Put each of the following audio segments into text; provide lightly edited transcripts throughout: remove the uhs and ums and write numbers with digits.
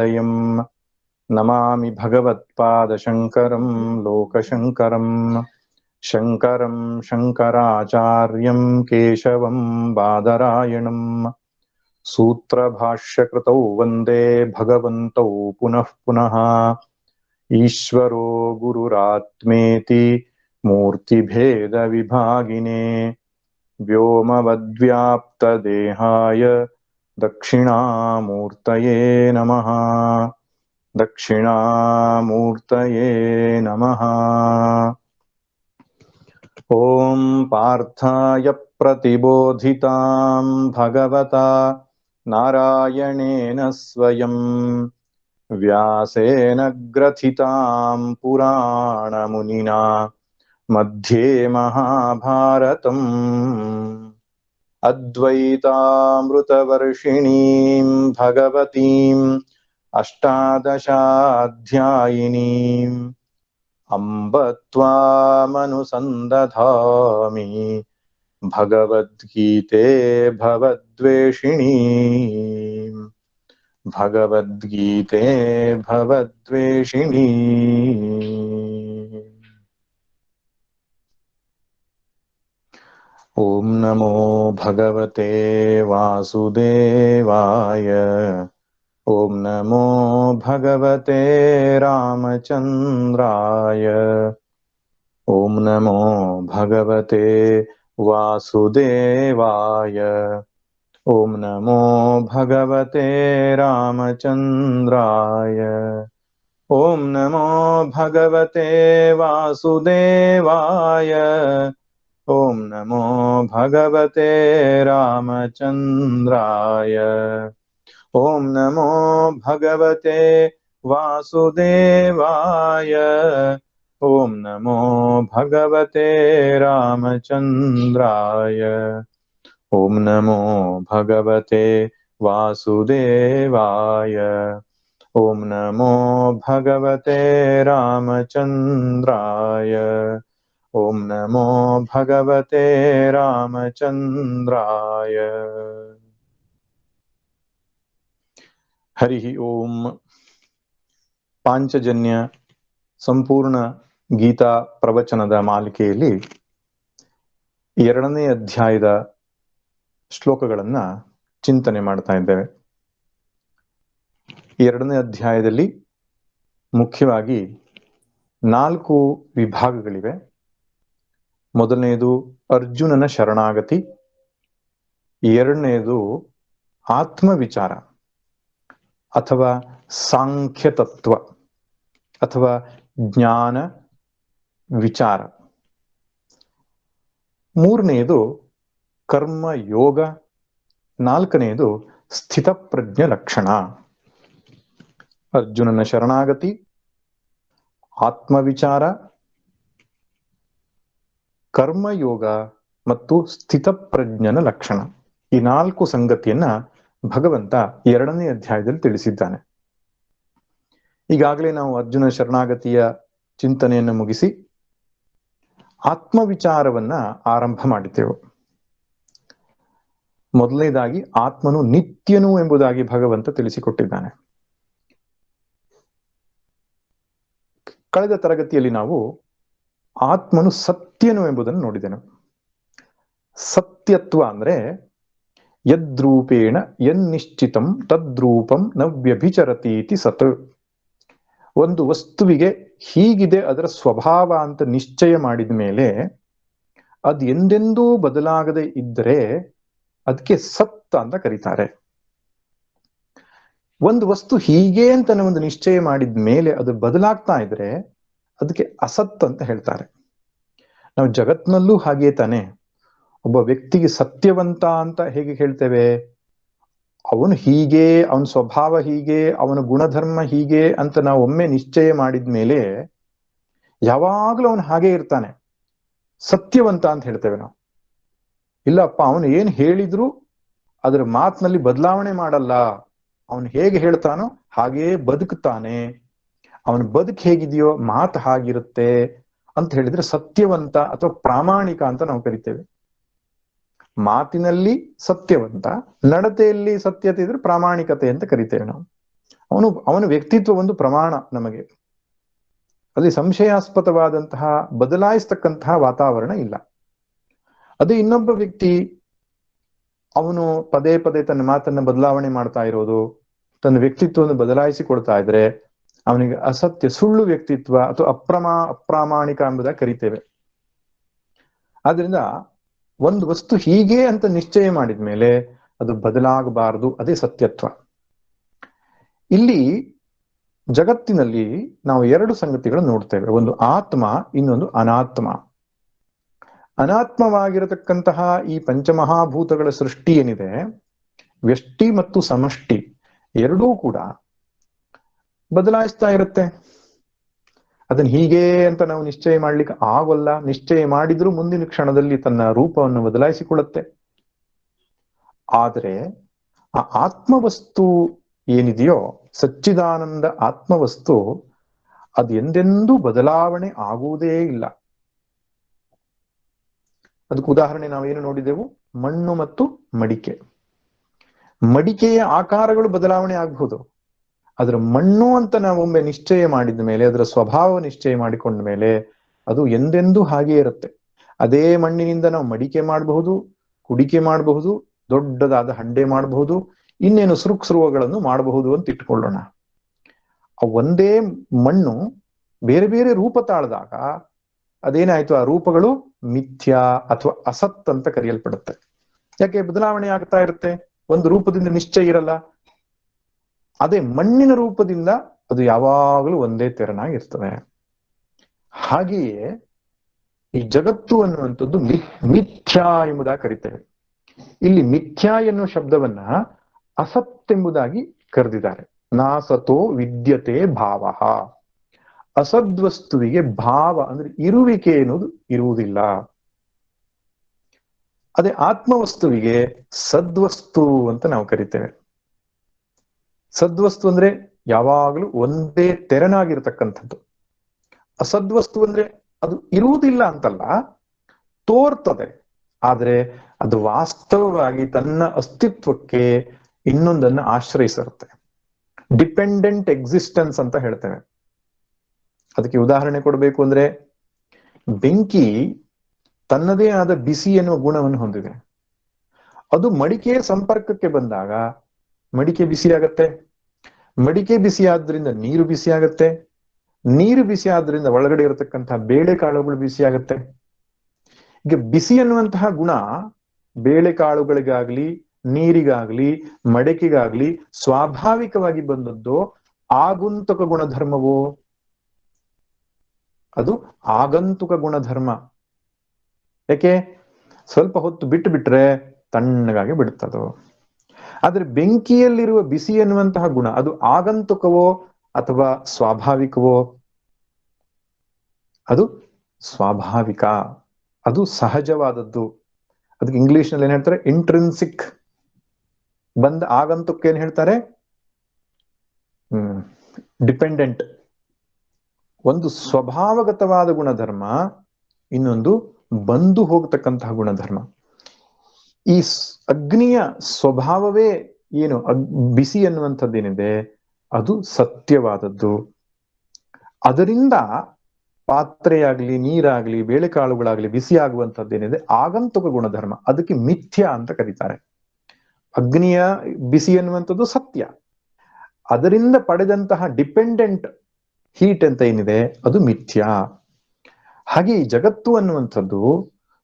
नमामि भगवत्पादशङ्करं लोकशङ्करं शङ्करं शङ्कराचार्यं केशवं बादरायणं सूत्रभाष्यकृतौ वन्दे भगवन्तौ पुनः पुनः ईश्वरो गुरुरात्मेति मूर्तिभेदविभागिने व्योमवद्व्याप्तदेहाय दक्षिणामूर्तये नमः। दक्षिणामूर्तये नमः। ॐ पार्थाय प्रतिबोधितां भगवता नारायणेन स्वयं व्यासेन ग्रथितां पुराणमुनिना मध्ये महाभारतम् अद्वैतामृतवर्षिणीं भगवतीम् अष्टादशाध्यायिनीम् अम्ब त्वामनुसन्दधामि भगवद्गीते भवद्वेषिणीम् भगवद्गीते भवद्वेषिणी। ॐ नमो भगवते वासुदेवाय। ॐ नमो भगवते रामचन्द्राय। ॐ नमो भगवते वासुदेवाय। ॐ नमो भगवते रामचन्द्राय। ॐ नमो भगवते वासुदेवाय। ॐ नमो भगवते रामचन्द्राय। ॐ नमो भगवते वासुदेवाय। ॐ नमो भगवते रामचन्द्राय। ॐ नमो भगवते वासुदेवाय। ॐ नमो भगवते रामचन्द्राय। ॐ नमो भगवते रामचन्द्राय। हरि ओम। ಪಾಂಚಜನ್ಯ ಸಂಪೂರ್ಣ ಗೀತಾ ಪ್ರವಚನದ ಮಾಲಿಕೆಯಲ್ಲಿ 2ನೇ ಅಧ್ಯಾಯದ ಶ್ಲೋಕಗಳನ್ನ ಚಿಂತನೆ ಮಾಡ್ತಾ ಇದ್ದೇವೆ. 2ನೇ ಅಧ್ಯಾಯದಲ್ಲಿ ಮುಖ್ಯವಾಗಿ 4 ವಿಭಾಗಗಳಿವೆ. ಮೊದಲನೆಯದು ಅರ್ಜುನನ ಶರಣಾಗತಿ, ಎರಡನೆಯದು ಆತ್ಮವಿಚಾರ ಅಥವಾ ಸಾಂಖ್ಯ ತತ್ವ ಅಥವಾ ಜ್ಞಾನ ವಿಚಾರ, ಮೂರನೆಯದು ಕರ್ಮ ಯೋಗ, ನಾಲ್ಕನೆಯದು ಸ್ಥಿತಪ್ರಜ್ಞ ಲಕ್ಷಣ. ಅರ್ಜುನನ ಶರಣಾಗತಿ, ಆತ್ಮವಿಚಾರ, ಕರ್ಮಯೋಗ ಮತ್ತು ಸ್ಥಿತಪ್ರಜ್ಞನ ಲಕ್ಷಣ, ಈ 4 ಸಂಗತಿಯನ್ನ ಭಗವಂತ 2ನೇ ಅಧ್ಯಾಯದಲ್ಲಿ ತಿಳಿಸಿದ್ದಾನೆ. ಈಗಾಗಲೇ ನಾವು ಅರ್ಜುನ ಶರಣಾಗತಿಯ ಚಿಂತನೆಯನ್ನು ಮುಗಿಸಿ ಆತ್ಮವಿಚಾರವನ್ನ ಆರಂಭ ಮಾಡಿದ್ದೆವು. ಮೊದಲನೇದಾಗಿ ಆತ್ಮನು ನಿತ್ಯನು ಎಂಬುದಾಗಿ ಭಗವಂತ ತಿಳಿಸಿಕೊಟ್ಟಿದ್ದಾನೆ. ಕಳೆದ ತರಗತಿಯಲ್ಲಿ ನಾವು ಆತ್ಮನು ಸತ್ಯನು ಎಂಬುದನ್ನು ನೋಡಿದೆನು. ಸತ್ಯತ್ವ ಅಂದ್ರೆ ಯದ್ರೂಪೇಣ ಯನ್ನಿಶ್ಚಿತಂ ತದ್ರೂಪಂ ನ ವ್ಯಭಿಚರತೀತಿ ಸತ್. ಒಂದು ವಸ್ತುವಿಗೆ ಹೀಗಿದೆ ಅದರ ಸ್ವಭಾವ ಅಂತ ನಿಶ್ಚಯ ಮಾಡಿದ ಮೇಲೆ ಅದು ಎಂದೆಂದೂ ಬದಲಾಗದೆ ಇದ್ದರೆ ಅದಕ್ಕೆ ಸತ್ ಅಂತ ಕರೀತಾರೆ. ಒಂದು ವಸ್ತು ಹೀಗೆ ಅಂತ ಒಂದು ನಿಶ್ಚಯ ಮಾಡಿದ ಮೇಲೆ ಅದು ಬದಲಾಗ್ತಾ ಇದ್ರೆ ಅದಕ್ಕೆ ಅಸತ್ ಅಂತ ಹೇಳ್ತಾರೆ. ನಾವು ಜಗತ್ನಲ್ಲೂ ಹಾಗೆ ತಾನೆ. ಒಬ್ಬ ವ್ಯಕ್ತಿಗೆ ಸತ್ಯವಂತ ಅಂತ ಹೇಗೆ ಹೇಳ್ತೇವೆ? ಅವನು ಹೀಗೆ, ಅವನ ಸ್ವಭಾವ ಹೀಗೆ, ಅವನ ಗುಣಧರ್ಮ ಹೀಗೆ ಅಂತ ನಾವು ಒಮ್ಮೆ ನಿಶ್ಚಯ ಮಾಡಿದ ಮೇಲೆ ಯಾವಾಗ್ಲೂ ಅವನು ಹಾಗೆ ಇರ್ತಾನೆ, ಸತ್ಯವಂತ ಅಂತ ಹೇಳ್ತೇವೆ ನಾವು. ಇಲ್ಲಪ್ಪ, ಅವನು ಏನ್ ಹೇಳಿದ್ರು ಅದರ ಮಾತಿನಲ್ಲಿ ಬದಲಾವಣೆ ಮಾಡಲ್ಲ, ಅವನು ಹೇಗೆ ಹೇಳ್ತಾನೋ ಹಾಗೇ ಬದುಕುತ್ತಾನೆ, ಅವನ ಬದುಕು ಹೇಗಿದೆಯೋ ಮಾತು ಹಾಗಿರುತ್ತೆ ಅಂತ ಹೇಳಿದ್ರೆ ಸತ್ಯವಂತ ಅಥವಾ ಪ್ರಾಮಾಣಿಕ ಅಂತ ನಾವು ಕರಿತೇವೆ. ಮಾತಿನಲ್ಲಿ ಸತ್ಯವಂತ, ನಡತೆಯಲ್ಲಿ ಸತ್ಯತೆ ಇದ್ರೆ ಪ್ರಾಮಾಣಿಕತೆ ಅಂತ ಕರಿತೇವೆ ನಾವು. ಅವನ ವ್ಯಕ್ತಿತ್ವ ಒಂದು ಪ್ರಮಾಣ ನಮಗೆ. ಅಲ್ಲಿ ಸಂಶಯಾಸ್ಪದವಾದಂತಹ ಬದಲಾಯಿಸ್ತಕ್ಕಂತಹ ವಾತಾವರಣ ಇಲ್ಲ. ಅದೇ ಇನ್ನೊಬ್ಬ ವ್ಯಕ್ತಿ ಅವನು ಪದೇ ಪದೇ ತನ್ನ ಮಾತನ್ನ ಬದಲಾವಣೆ ಮಾಡ್ತಾ ಇರೋದು, ತನ್ನ ವ್ಯಕ್ತಿತ್ವವನ್ನು ಬದಲಾಯಿಸಿಕೊಳ್ತಾ ಇದ್ರೆ ಅವನಿಗೆ ಅಸತ್ಯ, ಸುಳ್ಳು ವ್ಯಕ್ತಿತ್ವ ಅಥವಾ ಅಪ್ರಾಮಾಣಿಕ ಎಂಬುದಾಗಿ ಕರಿತೇವೆ. ಆದ್ರಿಂದ ಒಂದು ವಸ್ತು ಹೀಗೆ ಅಂತ ನಿಶ್ಚಯ ಮಾಡಿದ ಮೇಲೆ ಅದು ಬದಲಾಗಬಾರದು, ಅದೇ ಸತ್ಯತ್ವ. ಇಲ್ಲಿ ಜಗತ್ತಿನಲ್ಲಿ ನಾವು ಎರಡು ಸಂಗತಿಗಳನ್ನು ನೋಡ್ತೇವೆ, ಒಂದು ಆತ್ಮ, ಇನ್ನೊಂದು ಅನಾತ್ಮ. ಅನಾತ್ಮವಾಗಿರತಕ್ಕಂತಹ ಈ ಪಂಚಮಹಾಭೂತಗಳ ಸೃಷ್ಟಿ ಏನಿದೆ, ವ್ಯಷ್ಟಿ ಮತ್ತು ಸಮಷ್ಟಿ ಎರಡೂ ಕೂಡ ಬದಲಾಯಿಸ್ತಾ ಇರುತ್ತೆ. ಅದನ್ನ ಹೀಗೆ ಅಂತ ನಾವು ನಿಶ್ಚಯ ಮಾಡ್ಲಿಕ್ಕೆ ಆಗೋಲ್ಲ. ನಿಶ್ಚಯ ಮಾಡಿದ್ರೂ ಮುಂದಿನ ಕ್ಷಣದಲ್ಲಿ ತನ್ನ ರೂಪವನ್ನು ಬದಲಾಯಿಸಿಕೊಳ್ಳುತ್ತೆ. ಆದರೆ ಆ ಆತ್ಮವಸ್ತು ಏನಿದೆಯೋ, ಸಚ್ಚಿದಾನಂದ ಆತ್ಮವಸ್ತು, ಅದು ಎಂದೆಂದೂ ಬದಲಾವಣೆ ಆಗುವುದೇ ಇಲ್ಲ. ಅದಕ್ಕೆ ಉದಾಹರಣೆ ನಾವೇನು ನೋಡಿದೆವು? ಮಣ್ಣು ಮತ್ತು ಮಡಿಕೆ. ಮಡಿಕೆಯ ಆಕಾರಗಳು ಬದಲಾವಣೆ ಆಗಬಹುದು, ಅದರ ಮಣ್ಣು ಅಂತ ನಾವೊಮ್ಮೆ ನಿಶ್ಚಯ ಮಾಡಿದ ಮೇಲೆ, ಅದರ ಸ್ವಭಾವ ನಿಶ್ಚಯ ಮಾಡಿಕೊಂಡ ಮೇಲೆ ಅದು ಎಂದೆಂದೂ ಹಾಗೆ ಇರುತ್ತೆ. ಅದೇ ಮಣ್ಣಿನಿಂದ ನಾವು ಮಡಿಕೆ ಮಾಡಬಹುದು, ಕುಡಿಕೆ ಮಾಡಬಹುದು, ದೊಡ್ಡದಾದ ಹಂಡೆ ಮಾಡಬಹುದು, ಇನ್ನೇನು ಸೃಕ್ಸ್ರುವಗಳನ್ನು ಮಾಡಬಹುದು ಅಂತ ಇಟ್ಕೊಳ್ಳೋಣ. ಒಂದೇ ಮಣ್ಣು ಬೇರೆ ಬೇರೆ ರೂಪ ತಾಳ್ದಾಗ ಅದೇನಾಯ್ತು? ಆ ರೂಪಗಳು ಮಿಥ್ಯಾ ಅಥವಾ ಅಸತ್ ಅಂತ ಕರೆಯಲ್ಪಡುತ್ತೆ. ಯಾಕೆ? ಬದಲಾವಣೆ ಆಗ್ತಾ ಇರುತ್ತೆ, ಒಂದು ರೂಪದಿಂದ ನಿಶ್ಚಯ ಇರಲ್ಲ. ಅದೇ ಮಣ್ಣಿನ ರೂಪದಿಂದ ಅದು ಯಾವಾಗಲೂ ಒಂದೇ ತೆರನಾಗಿರ್ತದೆ. ಹಾಗೆಯೇ ಈ ಜಗತ್ತು ಅನ್ನುವಂಥದ್ದು ಮಿಥ್ಯಾ ಎಂಬುದಾಗಿ ಕರಿತೇವೆ. ಇಲ್ಲಿ ಮಿಥ್ಯಾ ಎನ್ನುವ ಶಬ್ದವನ್ನ ಅಸತ್ ಎಂಬುದಾಗಿ ಕರೆದಿದ್ದಾರೆ. ನಾಸತೋ ವಿದ್ಯತೆ ಭಾವ. ಅಸದ್ವಸ್ತುವಿಗೆ ಭಾವ ಅಂದ್ರೆ ಇರುವಿಕೆ ಎನ್ನುವುದು ಇರುವುದಿಲ್ಲ. ಅದೇ ಆತ್ಮವಸ್ತುವಿಗೆ ಸದ್ವಸ್ತು ಅಂತ ನಾವು ಕರಿತೇವೆ. ಸದ್ವಸ್ತು ಅಂದ್ರೆ ಯಾವಾಗಲೂ ಒಂದೇ ತೆರನಾಗಿರ್ತಕ್ಕಂಥದ್ದು. ಅಸದ್ವಸ್ತು ಅಂದ್ರೆ ಅದು ಇರುವುದಿಲ್ಲ ಅಂತಲ್ಲ, ತೋರ್ತದೆ, ಆದ್ರೆ ಅದು ವಾಸ್ತವವಾಗಿ ತನ್ನ ಅಸ್ತಿತ್ವಕ್ಕೆ ಇನ್ನೊಂದನ್ನು ಆಶ್ರಯಿಸಿರುತ್ತೆ. ಡಿಪೆಂಡೆಂಟ್ ಎಕ್ಸಿಸ್ಟೆನ್ಸ್ ಅಂತ ಹೇಳ್ತೇವೆ. ಅದಕ್ಕೆ ಉದಾಹರಣೆ ಕೊಡಬೇಕು ಅಂದ್ರೆ, ಬೆಂಕಿ ತನ್ನದೇ ಆದ ಬಿಸಿ ಎನ್ನುವ ಗುಣವನ್ನು ಹೊಂದಿದೆ. ಅದು ಮಡಿಕೆಯ ಸಂಪರ್ಕಕ್ಕೆ ಬಂದಾಗ ಮಡಿಕೆ ಬಿಸಿ ಆಗತ್ತೆ, ಮಡಿಕೆ ಬಿಸಿ ಆದ್ರಿಂದ ನೀರು ಬಿಸಿ ಆಗತ್ತೆ, ನೀರು ಬಿಸಿ ಆದ್ರಿಂದ ಒಳಗಡೆ ಇರತಕ್ಕಂತಹ ಬೇಳೆಕಾಳುಗಳು ಬಿಸಿ ಆಗತ್ತೆ. ಈಗ ಬಿಸಿ ಅನ್ನುವಂತಹ ಗುಣ ಬೇಳೆಕಾಳುಗಳಿಗಾಗ್ಲಿ, ನೀರಿಗಾಗ್ಲಿ, ಮಡಿಕೆಗಾಗ್ಲಿ ಸ್ವಾಭಾವಿಕವಾಗಿ ಬಂದದ್ದು ಆಗುಂತಕ ಗುಣಧರ್ಮವೋ? ಅದು ಆಗಂತುಕ ಗುಣಧರ್ಮ. ಯಾಕೆ? ಸ್ವಲ್ಪ ಹೊತ್ತು ಬಿಟ್ಟು ಬಿಟ್ರೆ ತಣ್ಣಗಾಗಿ ಬಿಡುತ್ತದು. ಆದ್ರೆ ಬೆಂಕಿಯಲ್ಲಿರುವ ಬಿಸಿ ಎನ್ನುವಂತಹ ಗುಣ ಅದು ಆಗಂತುಕವೋ ಅಥವಾ ಸ್ವಾಭಾವಿಕವೋ? ಅದು ಸ್ವಾಭಾವಿಕ, ಅದು ಸಹಜವಾದದ್ದು. ಅದಕ್ಕೆ ಇಂಗ್ಲಿಷ್ ನಲ್ಲಿ ಏನ್ ಹೇಳ್ತಾರೆ? ಇಂಟ್ರಿನ್ಸಿಕ್. ಬಂದ ಆಗಂತುಕ ಏನ್ ಹೇಳ್ತಾರೆ? ಡಿಪೆಂಡೆಂಟ್. ಒಂದು ಸ್ವಭಾವಗತವಾದ ಗುಣಧರ್ಮ, ಇನ್ನೊಂದು ಬಂದು ಹೋಗ್ತಕ್ಕಂತಹ ಗುಣಧರ್ಮ. ಈ ಅಗ್ನಿಯ ಸ್ವಭಾವವೇ ಏನು? ಬಿಸಿ ಅನ್ನುವಂಥದ್ದೇನಿದೆ ಅದು ಸತ್ಯವಾದದ್ದು. ಅದರಿಂದ ಪಾತ್ರೆಯಾಗ್ಲಿ, ನೀರಾಗ್ಲಿ, ಬೇಳೆಕಾಳುಗಳಾಗ್ಲಿ ಬಿಸಿ ಆಗುವಂಥದ್ದೇನಿದೆ ಆಗಂತುಕ ಗುಣಧರ್ಮ. ಅದಕ್ಕೆ ಮಿಥ್ಯಾ ಅಂತ ಕರೀತಾರೆ. ಅಗ್ನಿಯ ಬಿಸಿ ಅನ್ನುವಂಥದ್ದು ಸತ್ಯ, ಅದರಿಂದ ಪಡೆದಂತಹ ಡಿಪೆಂಡೆಂಟ್ ಹೀಟ್ ಅಂತ ಏನಿದೆ ಅದು ಮಿಥ್ಯಾ. ಹಾಗೆ ಈ ಜಗತ್ತು ಅನ್ನುವಂಥದ್ದು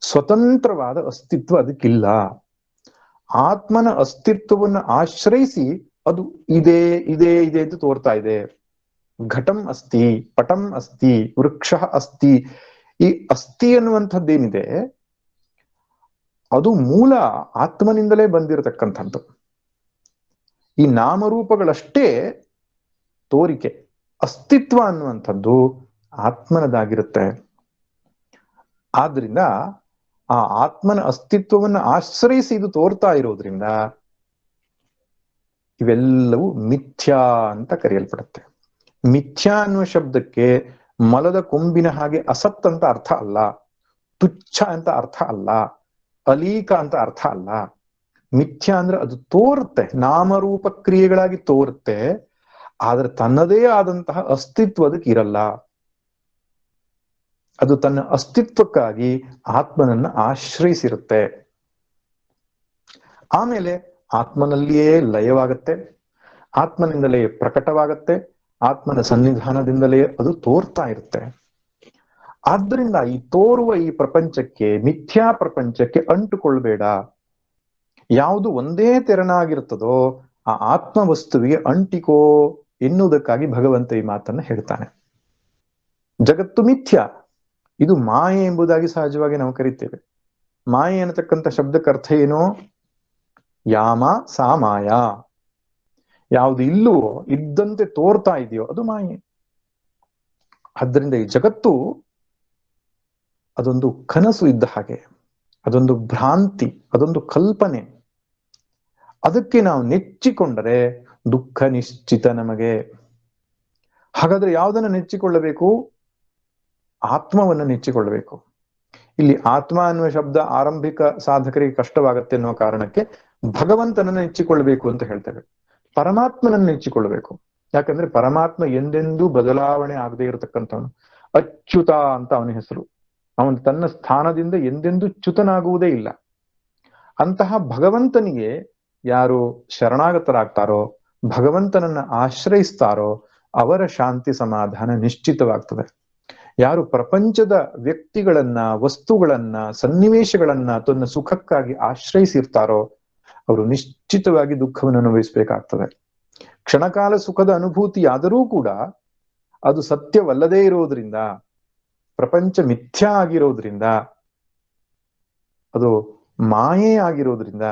ಸ್ವತಂತ್ರವಾದ ಅಸ್ತಿತ್ವ ಅದಕ್ಕಿಲ್ಲ. ಆತ್ಮನ ಅಸ್ತಿತ್ವವನ್ನು ಆಶ್ರಯಿಸಿ ಅದು ಇದೆ ಇದೆ ಇದೆ ಅಂತ ತೋರ್ತಾ ಇದೆ. ಘಟಂ ಅಸ್ತಿ, ಪಟಂ ಅಸ್ತಿ, ವೃಕ್ಷ ಅಸ್ತಿ. ಈ ಅಸ್ಥಿ ಅನ್ನುವಂಥದ್ದೇನಿದೆ ಅದು ಮೂಲ ಆತ್ಮನಿಂದಲೇ ಬಂದಿರತಕ್ಕಂಥದ್ದು. ಈ ನಾಮರೂಪಗಳಷ್ಟೇ ತೋರಿಕೆ. ಅಸ್ತಿತ್ವ ಅನ್ನುವಂಥದ್ದು ಆತ್ಮನದಾಗಿರುತ್ತೆ. ಆದ್ರಿಂದ ಆ ಆತ್ಮನ ಅಸ್ತಿತ್ವವನ್ನು ಆಶ್ರಯಿಸಿ ಇದು ತೋರ್ತಾ ಇರೋದ್ರಿಂದ ಇವೆಲ್ಲವೂ ಮಿಥ್ಯಾ ಅಂತ ಕರೆಯಲ್ಪಡುತ್ತೆ. ಮಿಥ್ಯಾ ಅನ್ನುವ ಶಬ್ದಕ್ಕೆ ಮಲದ ಕೊಂಬಿನ ಹಾಗೆ ಅಸತ್ ಅಂತ ಅರ್ಥ ಅಲ್ಲ, ತುಚ್ಛ ಅಂತ ಅರ್ಥ ಅಲ್ಲ, ಅಲೀಕ ಅಂತ ಅರ್ಥ ಅಲ್ಲ. ಮಿಥ್ಯಾ ಅಂದ್ರೆ ಅದು ತೋರುತ್ತೆ, ನಾಮರೂಪ ಕ್ರಿಯೆಗಳಾಗಿ ತೋರುತ್ತೆ. ಆದ್ರೆ ತನ್ನದೇ ಆದಂತಹ ಅಸ್ತಿತ್ವ ಅದಕ್ಕೆ ಇರಲ್ಲ. ಅದು ತನ್ನ ಅಸ್ತಿತ್ವಕ್ಕಾಗಿ ಆತ್ಮನನ್ನ ಆಶ್ರಯಿಸಿರುತ್ತೆ. ಆಮೇಲೆ ಆತ್ಮನಲ್ಲಿಯೇ ಲಯವಾಗತ್ತೆ, ಆತ್ಮನಿಂದಲೇ ಪ್ರಕಟವಾಗತ್ತೆ, ಆತ್ಮನ ಸನ್ನಿಧಾನದಿಂದಲೇ ಅದು ತೋರ್ತಾ ಇರುತ್ತೆ. ಆದ್ದರಿಂದ ಈ ತೋರುವ ಈ ಪ್ರಪಂಚಕ್ಕೆ, ಮಿಥ್ಯಾ ಪ್ರಪಂಚಕ್ಕೆ ಅಂಟುಕೊಳ್ಬೇಡ. ಯಾವುದು ಒಂದೇ ತೆರನಾಗಿರ್ತದೋ ಆ ಆತ್ಮ ವಸ್ತುವಿಗೆ ಅಂಟಿಕೋ ಎನ್ನುವುದಕ್ಕಾಗಿ ಭಗವಂತ ಈ ಮಾತನ್ನ ಹೇಳ್ತಾನೆ. ಜಗತ್ತು ಮಿಥ್ಯ, ಇದು ಮಾಯೆ ಎಂಬುದಾಗಿ ಸಹಜವಾಗಿ ನಾವು ಕರಿತೇವೆ. ಮಾಯೆ ಅನ್ನತಕ್ಕಂಥ ಶಬ್ದಕ್ಕೆ ಅರ್ಥ ಏನು? ಯಾಮ ಸಾ ಮಾಯಾ. ಯಾವುದು ಇಲ್ಲವೋ, ಇದ್ದಂತೆ ತೋರ್ತಾ ಇದೆಯೋ ಅದು ಮಾಯೆ. ಆದ್ದರಿಂದ ಈ ಜಗತ್ತು ಅದೊಂದು ಕನಸು ಇದ್ದ ಹಾಗೆ, ಅದೊಂದು ಭ್ರಾಂತಿ, ಅದೊಂದು ಕಲ್ಪನೆ. ಅದಕ್ಕೆ ನಾವು ನೆಚ್ಚಿಕೊಂಡರೆ ದುಃಖ ನಿಶ್ಚಿತ ನಮಗೆ. ಹಾಗಾದ್ರೆ ಯಾವುದನ್ನು ನೆಚ್ಚಿಕೊಳ್ಳಬೇಕು? ಆತ್ಮವನ್ನು ನೆಚ್ಚಿಕೊಳ್ಳಬೇಕು. ಇಲ್ಲಿ ಆತ್ಮ ಅನ್ನುವ ಶಬ್ದ ಆರಂಭಿಕ ಸಾಧಕರಿಗೆ ಕಷ್ಟವಾಗತ್ತೆ ಅನ್ನುವ ಕಾರಣಕ್ಕೆ ಭಗವಂತನನ್ನು ನೆಚ್ಚಿಕೊಳ್ಳಬೇಕು ಅಂತ ಹೇಳ್ತೇವೆ. ಪರಮಾತ್ಮನನ್ನು ನೆಚ್ಚಿಕೊಳ್ಳಬೇಕು. ಯಾಕಂದ್ರೆ ಪರಮಾತ್ಮ ಎಂದೆಂದೂ ಬದಲಾವಣೆ ಆಗದೆ ಇರತಕ್ಕಂಥವನು. ಅಚ್ಯುತ ಅಂತ ಅವನ ಹೆಸರು. ಅವನು ತನ್ನ ಸ್ಥಾನದಿಂದ ಎಂದೆಂದೂ ಚ್ಯುತನಾಗುವುದೇ ಇಲ್ಲ. ಅಂತಹ ಭಗವಂತನಿಗೆ ಯಾರು ಶರಣಾಗತರಾಗ್ತಾರೋ, ಭಗವಂತನನ್ನ ಆಶ್ರಯಿಸ್ತಾರೋ ಅವರ ಶಾಂತಿ ಸಮಾಧಾನ ನಿಶ್ಚಿತವಾಗ್ತದೆ. ಯಾರು ಪ್ರಪಂಚದ ವ್ಯಕ್ತಿಗಳನ್ನ, ವಸ್ತುಗಳನ್ನ, ಸನ್ನಿವೇಶಗಳನ್ನ ತನ್ನ ಸುಖಕ್ಕಾಗಿ ಆಶ್ರಯಿಸಿರ್ತಾರೋ ಅವರು ನಿಶ್ಚಿತವಾಗಿ ದುಃಖವನ್ನು ಅನುಭವಿಸಬೇಕಾಗ್ತದೆ. ಕ್ಷಣಕಾಲ ಸುಖದ ಅನುಭೂತಿಯಾದರೂ ಕೂಡ ಅದು ಸತ್ಯವಲ್ಲದೇ ಇರೋದ್ರಿಂದ, ಪ್ರಪಂಚ ಮಿಥ್ಯಾ ಆಗಿರೋದ್ರಿಂದ, ಅದು ಮಾಯೆ ಆಗಿರೋದ್ರಿಂದ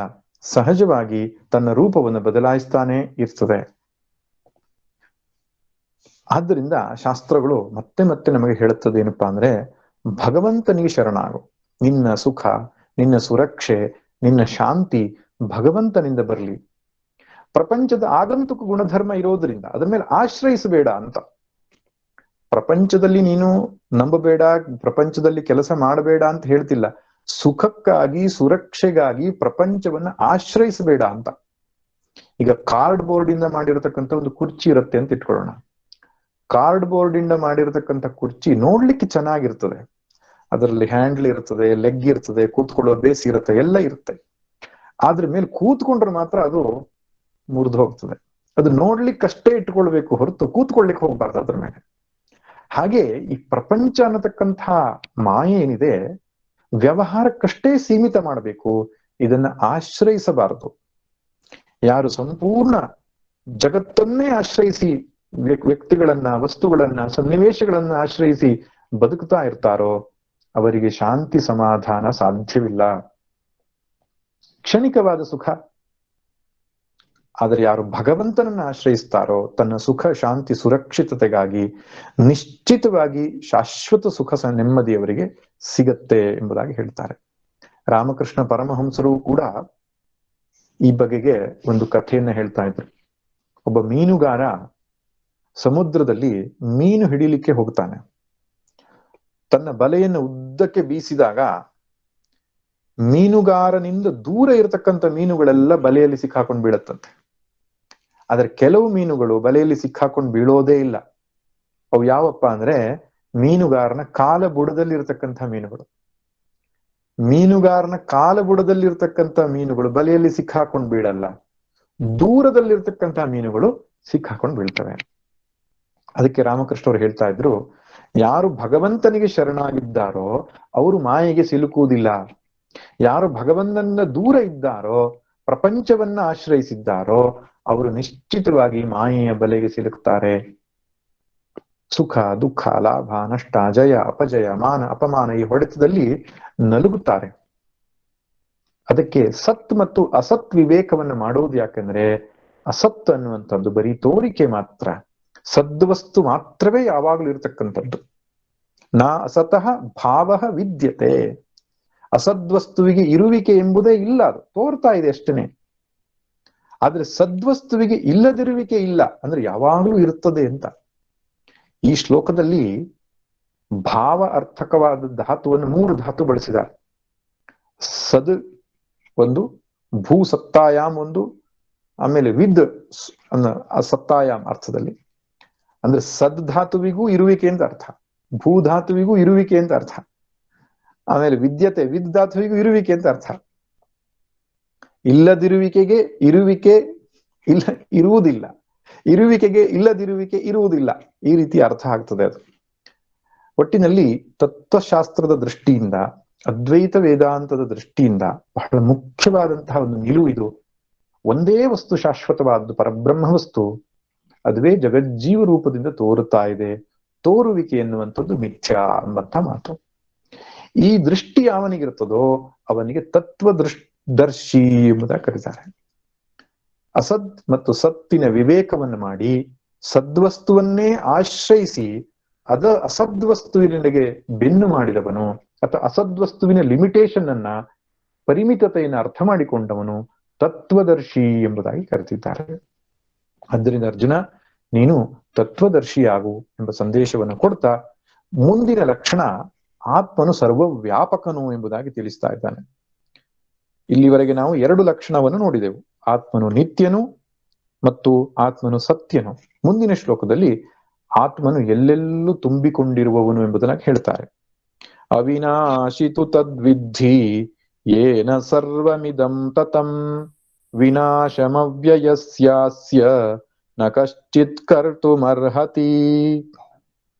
ಸಹಜವಾಗಿ ತನ್ನ ರೂಪವನ್ನು ಬದಲಾಯಿಸ್ತಾನೆ ಇರ್ತದೆ. ಆದ್ದರಿಂದ ಶಾಸ್ತ್ರಗಳು ಮತ್ತೆ ಮತ್ತೆ ನಮಗೆ ಹೇಳುತ್ತದೆ ಏನಪ್ಪಾ ಅಂದ್ರೆ, ಭಗವಂತನಿಗೆ ಶರಣಾಗು. ನಿನ್ನ ಸುಖ, ನಿನ್ನ ಸುರಕ್ಷೆ, ನಿನ್ನ ಶಾಂತಿ ಭಗವಂತನಿಂದ ಬರಲಿ. ಪ್ರಪಂಚದ ಆಗಂತುಕ ಗುಣಧರ್ಮ ಇರೋದ್ರಿಂದ ಅದರ ಮೇಲೆ ಆಶ್ರಯಿಸಬೇಡ ಅಂತ. ಪ್ರಪಂಚದಲ್ಲಿ ನೀನು ನಂಬಬೇಡ, ಪ್ರಪಂಚದಲ್ಲಿ ಕೆಲಸ ಮಾಡಬೇಡ ಅಂತ ಹೇಳ್ತಿಲ್ಲ. ಸುಖಕ್ಕಾಗಿ, ಸುರಕ್ಷೆಗಾಗಿ ಪ್ರಪಂಚವನ್ನ ಆಶ್ರಯಿಸಬೇಡ ಅಂತ. ಈಗ ಕಾರ್ಡ್ ಬೋರ್ಡ್ ಇಂದ ಮಾಡಿರತಕ್ಕಂಥ ಒಂದು ಕುರ್ಚಿ ಇರುತ್ತೆ ಅಂತ ಇಟ್ಕೊಳ್ಳೋಣ. ಕಾರ್ಡ್ ಬೋರ್ಡ್ ಇಂದ ಮಾಡಿರತಕ್ಕಂಥ ಕುರ್ಚಿ ನೋಡ್ಲಿಕ್ಕೆ ಚೆನ್ನಾಗಿರ್ತದೆ. ಅದರಲ್ಲಿ ಹ್ಯಾಂಡ್ಲ್ ಇರ್ತದೆ, ಲೆಗ್ ಇರ್ತದೆ, ಕೂತ್ಕೊಳ್ಳೋ ಬೇಸ್ ಇರುತ್ತೆ, ಎಲ್ಲ ಇರುತ್ತೆ. ಆದ್ರ ಮೇಲೆ ಕೂತ್ಕೊಂಡ್ರೆ ಮಾತ್ರ ಅದು ಮುರಿದು ಹೋಗ್ತದೆ. ಅದು ನೋಡ್ಲಿಕ್ಕಷ್ಟೇ ಇಟ್ಕೊಳ್ಬೇಕು ಹೊರತು ಕೂತ್ಕೊಳ್ಲಿಕ್ಕೆ ಹೋಗ್ಬಾರ್ದು ಅದ್ರ ಮೇಲೆ. ಹಾಗೆ ಈ ಪ್ರಪಂಚ ಅನ್ನತಕ್ಕಂಥ ಮಾಯೆ ಏನಿದೆ, ವ್ಯವಹಾರಕ್ಕಷ್ಟೇ ಸೀಮಿತ ಮಾಡಬೇಕು, ಇದನ್ನ ಆಶ್ರಯಿಸಬಾರದು. ಯಾರು ಸಂಪೂರ್ಣ ಜಗತ್ತನ್ನೇ ಆಶ್ರಯಿಸಿ, ವ್ಯಕ್ತಿಗಳನ್ನ, ವಸ್ತುಗಳನ್ನ, ಸನ್ನಿವೇಶಗಳನ್ನ ಆಶ್ರಯಿಸಿ ಬದುಕ್ತಾ ಇರ್ತಾರೋ ಅವರಿಗೆ ಶಾಂತಿ ಸಮಾಧಾನ ಸಾಧ್ಯವಿಲ್ಲ. ಕ್ಷಣಿಕವಾದ ಸುಖ. ಆದರೆ ಯಾರು ಭಗವಂತನನ್ನ ಆಶ್ರಯಿಸ್ತಾರೋ ತನ್ನ ಸುಖ, ಶಾಂತಿ, ಸುರಕ್ಷಿತತೆಗಾಗಿ ನಿಶ್ಚಿತವಾಗಿ ಶಾಶ್ವತ ಸುಖ ನೆಮ್ಮದಿಯವರಿಗೆ ಸಿಗತ್ತೆ ಎಂಬುದಾಗಿ ಹೇಳ್ತಾರೆ. ರಾಮಕೃಷ್ಣ ಪರಮಹಂಸರು ಕೂಡ ಈ ಬಗೆಗೆ ಒಂದು ಕಥೆಯನ್ನ ಹೇಳ್ತಾ ಇದ್ರು. ಒಬ್ಬ ಮೀನುಗಾರ ಸಮುದ್ರದಲ್ಲಿ ಮೀನು ಹಿಡಿಲಿಕ್ಕೆ ಹೋಗ್ತಾನೆ. ತನ್ನ ಬಲೆಯನ್ನು ಉದ್ದಕ್ಕೆ ಬೀಸಿದಾಗ ಮೀನುಗಾರನಿಂದ ದೂರ ಇರತಕ್ಕಂಥ ಮೀನುಗಳೆಲ್ಲ ಬಲೆಯಲ್ಲಿ ಸಿಕ್ಕಾಕೊಂಡು ಬೀಳತ್ತಂತೆ. ಆದ್ರೆ ಕೆಲವು ಮೀನುಗಳು ಬಲೆಯಲ್ಲಿ ಸಿಕ್ಕಾಕೊಂಡು ಬೀಳೋದೇ ಇಲ್ಲ. ಅವು ಯಾವಪ್ಪ ಅಂದ್ರೆ ಮೀನುಗಾರನ ಕಾಲ ಬುಡದಲ್ಲಿ ಇರತಕ್ಕಂಥ ಮೀನುಗಳು. ಮೀನುಗಾರನ ಕಾಲ ಬುಡದಲ್ಲಿರ್ತಕ್ಕಂಥ ಮೀನುಗಳು ಬಲೆಯಲ್ಲಿ ಸಿಕ್ಕಾಕೊಂಡು ಬೀಳಲ್ಲ. ದೂರದಲ್ಲಿರ್ತಕ್ಕಂಥ ಮೀನುಗಳು ಸಿಕ್ಕಾಕೊಂಡು ಬೀಳ್ತವೆ. ಅದಕ್ಕೆ ರಾಮಕೃಷ್ಣರು ಹೇಳ್ತಾ ಇದ್ರು, ಯಾರು ಭಗವಂತನಿಗೆ ಶರಣಾಗಿದ್ದಾರೋ ಅವರು ಮಾಯೆಗೆ ಸಿಲುಕುವುದಿಲ್ಲ. ಯಾರು ಭಗವಂತನ ದೂರ ಇದ್ದಾರೋ, ಪ್ರಪಂಚವನ್ನ ಆಶ್ರಯಿಸಿದ್ದಾರೋ ಅವರು ನಿಶ್ಚಿತವಾಗಿ ಮಾಯೆಯ ಬಲೆಗೆ ಸಿಲುಕ್ತಾರೆ. ಸುಖ, ದುಃಖ, ಲಾಭ, ನಷ್ಟ, ಜಯ, ಅಪಜಯ, ಮಾನ, ಅಪಮಾನ ಈ ಹೊಡೆತದಲ್ಲಿ ನಲುಗುತ್ತಾರೆ. ಅದಕ್ಕೆ ಸತ್ ಮತ್ತು ಅಸತ್ ವಿವೇಕವನ್ನು ಮಾಡುವುದು ಯಾಕಂದ್ರೆ ಅಸತ್ ಅನ್ನುವಂಥದ್ದು ಬರೀ ತೋರಿಕೆ ಮಾತ್ರ. ಸದ್ವಸ್ತು ಮಾತ್ರವೇ ಯಾವಾಗಲೂ ಇರತಕ್ಕಂಥದ್ದು. ನಾ ಅಸತಃ ಭಾವ ವಿದ್ಯತೆ. ಅಸದ್ವಸ್ತುವಿಗೆ ಇರುವಿಕೆ ಎಂಬುದೇ ಇಲ್ಲ, ಅದು ತೋರ್ತಾ ಇದೆ ಅಷ್ಟೇನೆ. ಆದ್ರೆ ಸದ್ವಸ್ತುವಿಗೆ ಇಲ್ಲದಿರುವಿಕೆ ಇಲ್ಲ ಅಂದ್ರೆ ಯಾವಾಗಲೂ ಇರುತ್ತದೆ ಅಂತ. ಈ ಶ್ಲೋಕದಲ್ಲಿ ಭಾವ ಅರ್ಥಕವಾದ ಧಾತುವನ್ನು 3 ಧಾತು ಬಳಸಿದ್ದಾರೆ. ಸದ್ ಒಂದು, ಭೂ ಸತ್ತಾಯಾಮ್ ಒಂದು, ಆಮೇಲೆ ವಿದ್ ಅನ್ನೋ ಸಪ್ತಾಯಾಮ್ ಅರ್ಥದಲ್ಲಿ, ಅಂದ್ರೆ ಸದ್ ಧಾತುವಿಗೂ ಇರುವಿಕೆ ಅಂತ ಅರ್ಥ, ಭೂ ಧಾತುವಿಗೂ ಇರುವಿಕೆ ಅಂತ ಅರ್ಥ, ಆಮೇಲೆ ವಿದ್ಯತೆ ವಿದ್ ಧಾತುವಿಗೂ ಇರುವಿಕೆ ಅಂತ ಅರ್ಥ. ಇಲ್ಲದಿರುವಿಕೆಗೆ ಇರುವಿಕೆ ಇಲ್ಲ ಇರುವುದಿಲ್ಲ, ಇರುವಿಕೆಗೆ ಇಲ್ಲದಿರುವಿಕೆ ಇರುವುದಿಲ್ಲ, ಈ ರೀತಿ ಅರ್ಥ ಆಗ್ತದೆ ಅದು. ಒಟ್ಟಿನಲ್ಲಿ ತತ್ವಶಾಸ್ತ್ರದ ದೃಷ್ಟಿಯಿಂದ, ಅದ್ವೈತ ವೇದಾಂತದ ದೃಷ್ಟಿಯಿಂದ ಬಹಳ ಮುಖ್ಯವಾದಂತಹ ಒಂದು ನಿಲುವು ಇದು. ಒಂದೇ ವಸ್ತು ಶಾಶ್ವತವಾದ್ದು, ಪರಬ್ರಹ್ಮ ವಸ್ತು, ಅದುವೇ ಜಗಜ್ಜೀವ ರೂಪದಿಂದ ತೋರುತ್ತಾ ಇದೆ, ತೋರುವಿಕೆ ಎನ್ನುವಂಥದ್ದು ಮಿಥ್ಯಾ ಎಂಬಂತ ಮಾತು. ಈ ದೃಷ್ಟಿ ಯಾವನಿಗಿರ್ತದೋ ಅವನಿಗೆ ದರ್ಶಿ ಎಂಬುದಾಗಿ ಕರೀತಾರೆ. ಅಸದ್ ಮತ್ತು ಸತ್ತಿನ ವಿವೇಕವನ್ನು ಮಾಡಿ ಸದ್ವಸ್ತುವನ್ನೇ ಆಶ್ರಯಿಸಿ ಅಸದ್ವಸ್ತುವಿನೆಡೆಗೆ ಬೆನ್ನು ಮಾಡಿದವನು, ಅಥವಾ ಅಸದ್ವಸ್ತುವಿನ ಲಿಮಿಟೇಷನ್ ಅನ್ನ, ಪರಿಮಿತತೆಯನ್ನು ಅರ್ಥ ಮಾಡಿಕೊಂಡವನು ತತ್ವದರ್ಶಿ ಎಂಬುದಾಗಿ ಕರೆದಿದ್ದಾರೆ. ಆದ್ದರಿಂದ ಅರ್ಜುನ, ನೀನು ತತ್ವದರ್ಶಿಯಾಗು ಎಂಬ ಸಂದೇಶವನ್ನು ಕೊಡ್ತಾ ಮುಂದಿನ ಲಕ್ಷಣ ಆತ್ಮನು ಸರ್ವವ್ಯಾಪಕನು ಎಂಬುದಾಗಿ ತಿಳಿಸ್ತಾ ಇದ್ದಾನೆ. ಇಲ್ಲಿವರೆಗೆ ನಾವು 2 ಲಕ್ಷಣವನ್ನು ನೋಡಿದೆವು, ಆತ್ಮನು ನಿತ್ಯನು ಮತ್ತು ಆತ್ಮನು ಸತ್ಯನು. ಮುಂದಿನ ಶ್ಲೋಕದಲ್ಲಿ ಆತ್ಮನು ಎಲ್ಲೆಲ್ಲೂ ತುಂಬಿಕೊಂಡಿರುವವನು ಎಂಬುದನ್ನ ಹೇಳ್ತಾರೆ. ಅವಿನಾಶಿತು ತದ್ವಿದ್ಧಿ ಯೇನ ಸರ್ವಮಿದಂ ತತಂ ವಿನಾಶಮವ್ಯಯಸ್ಯಾಸ್ಯ ನ ಕಶ್ಚಿತ್ ಕರ್ತುಮರ್ಹತಿ.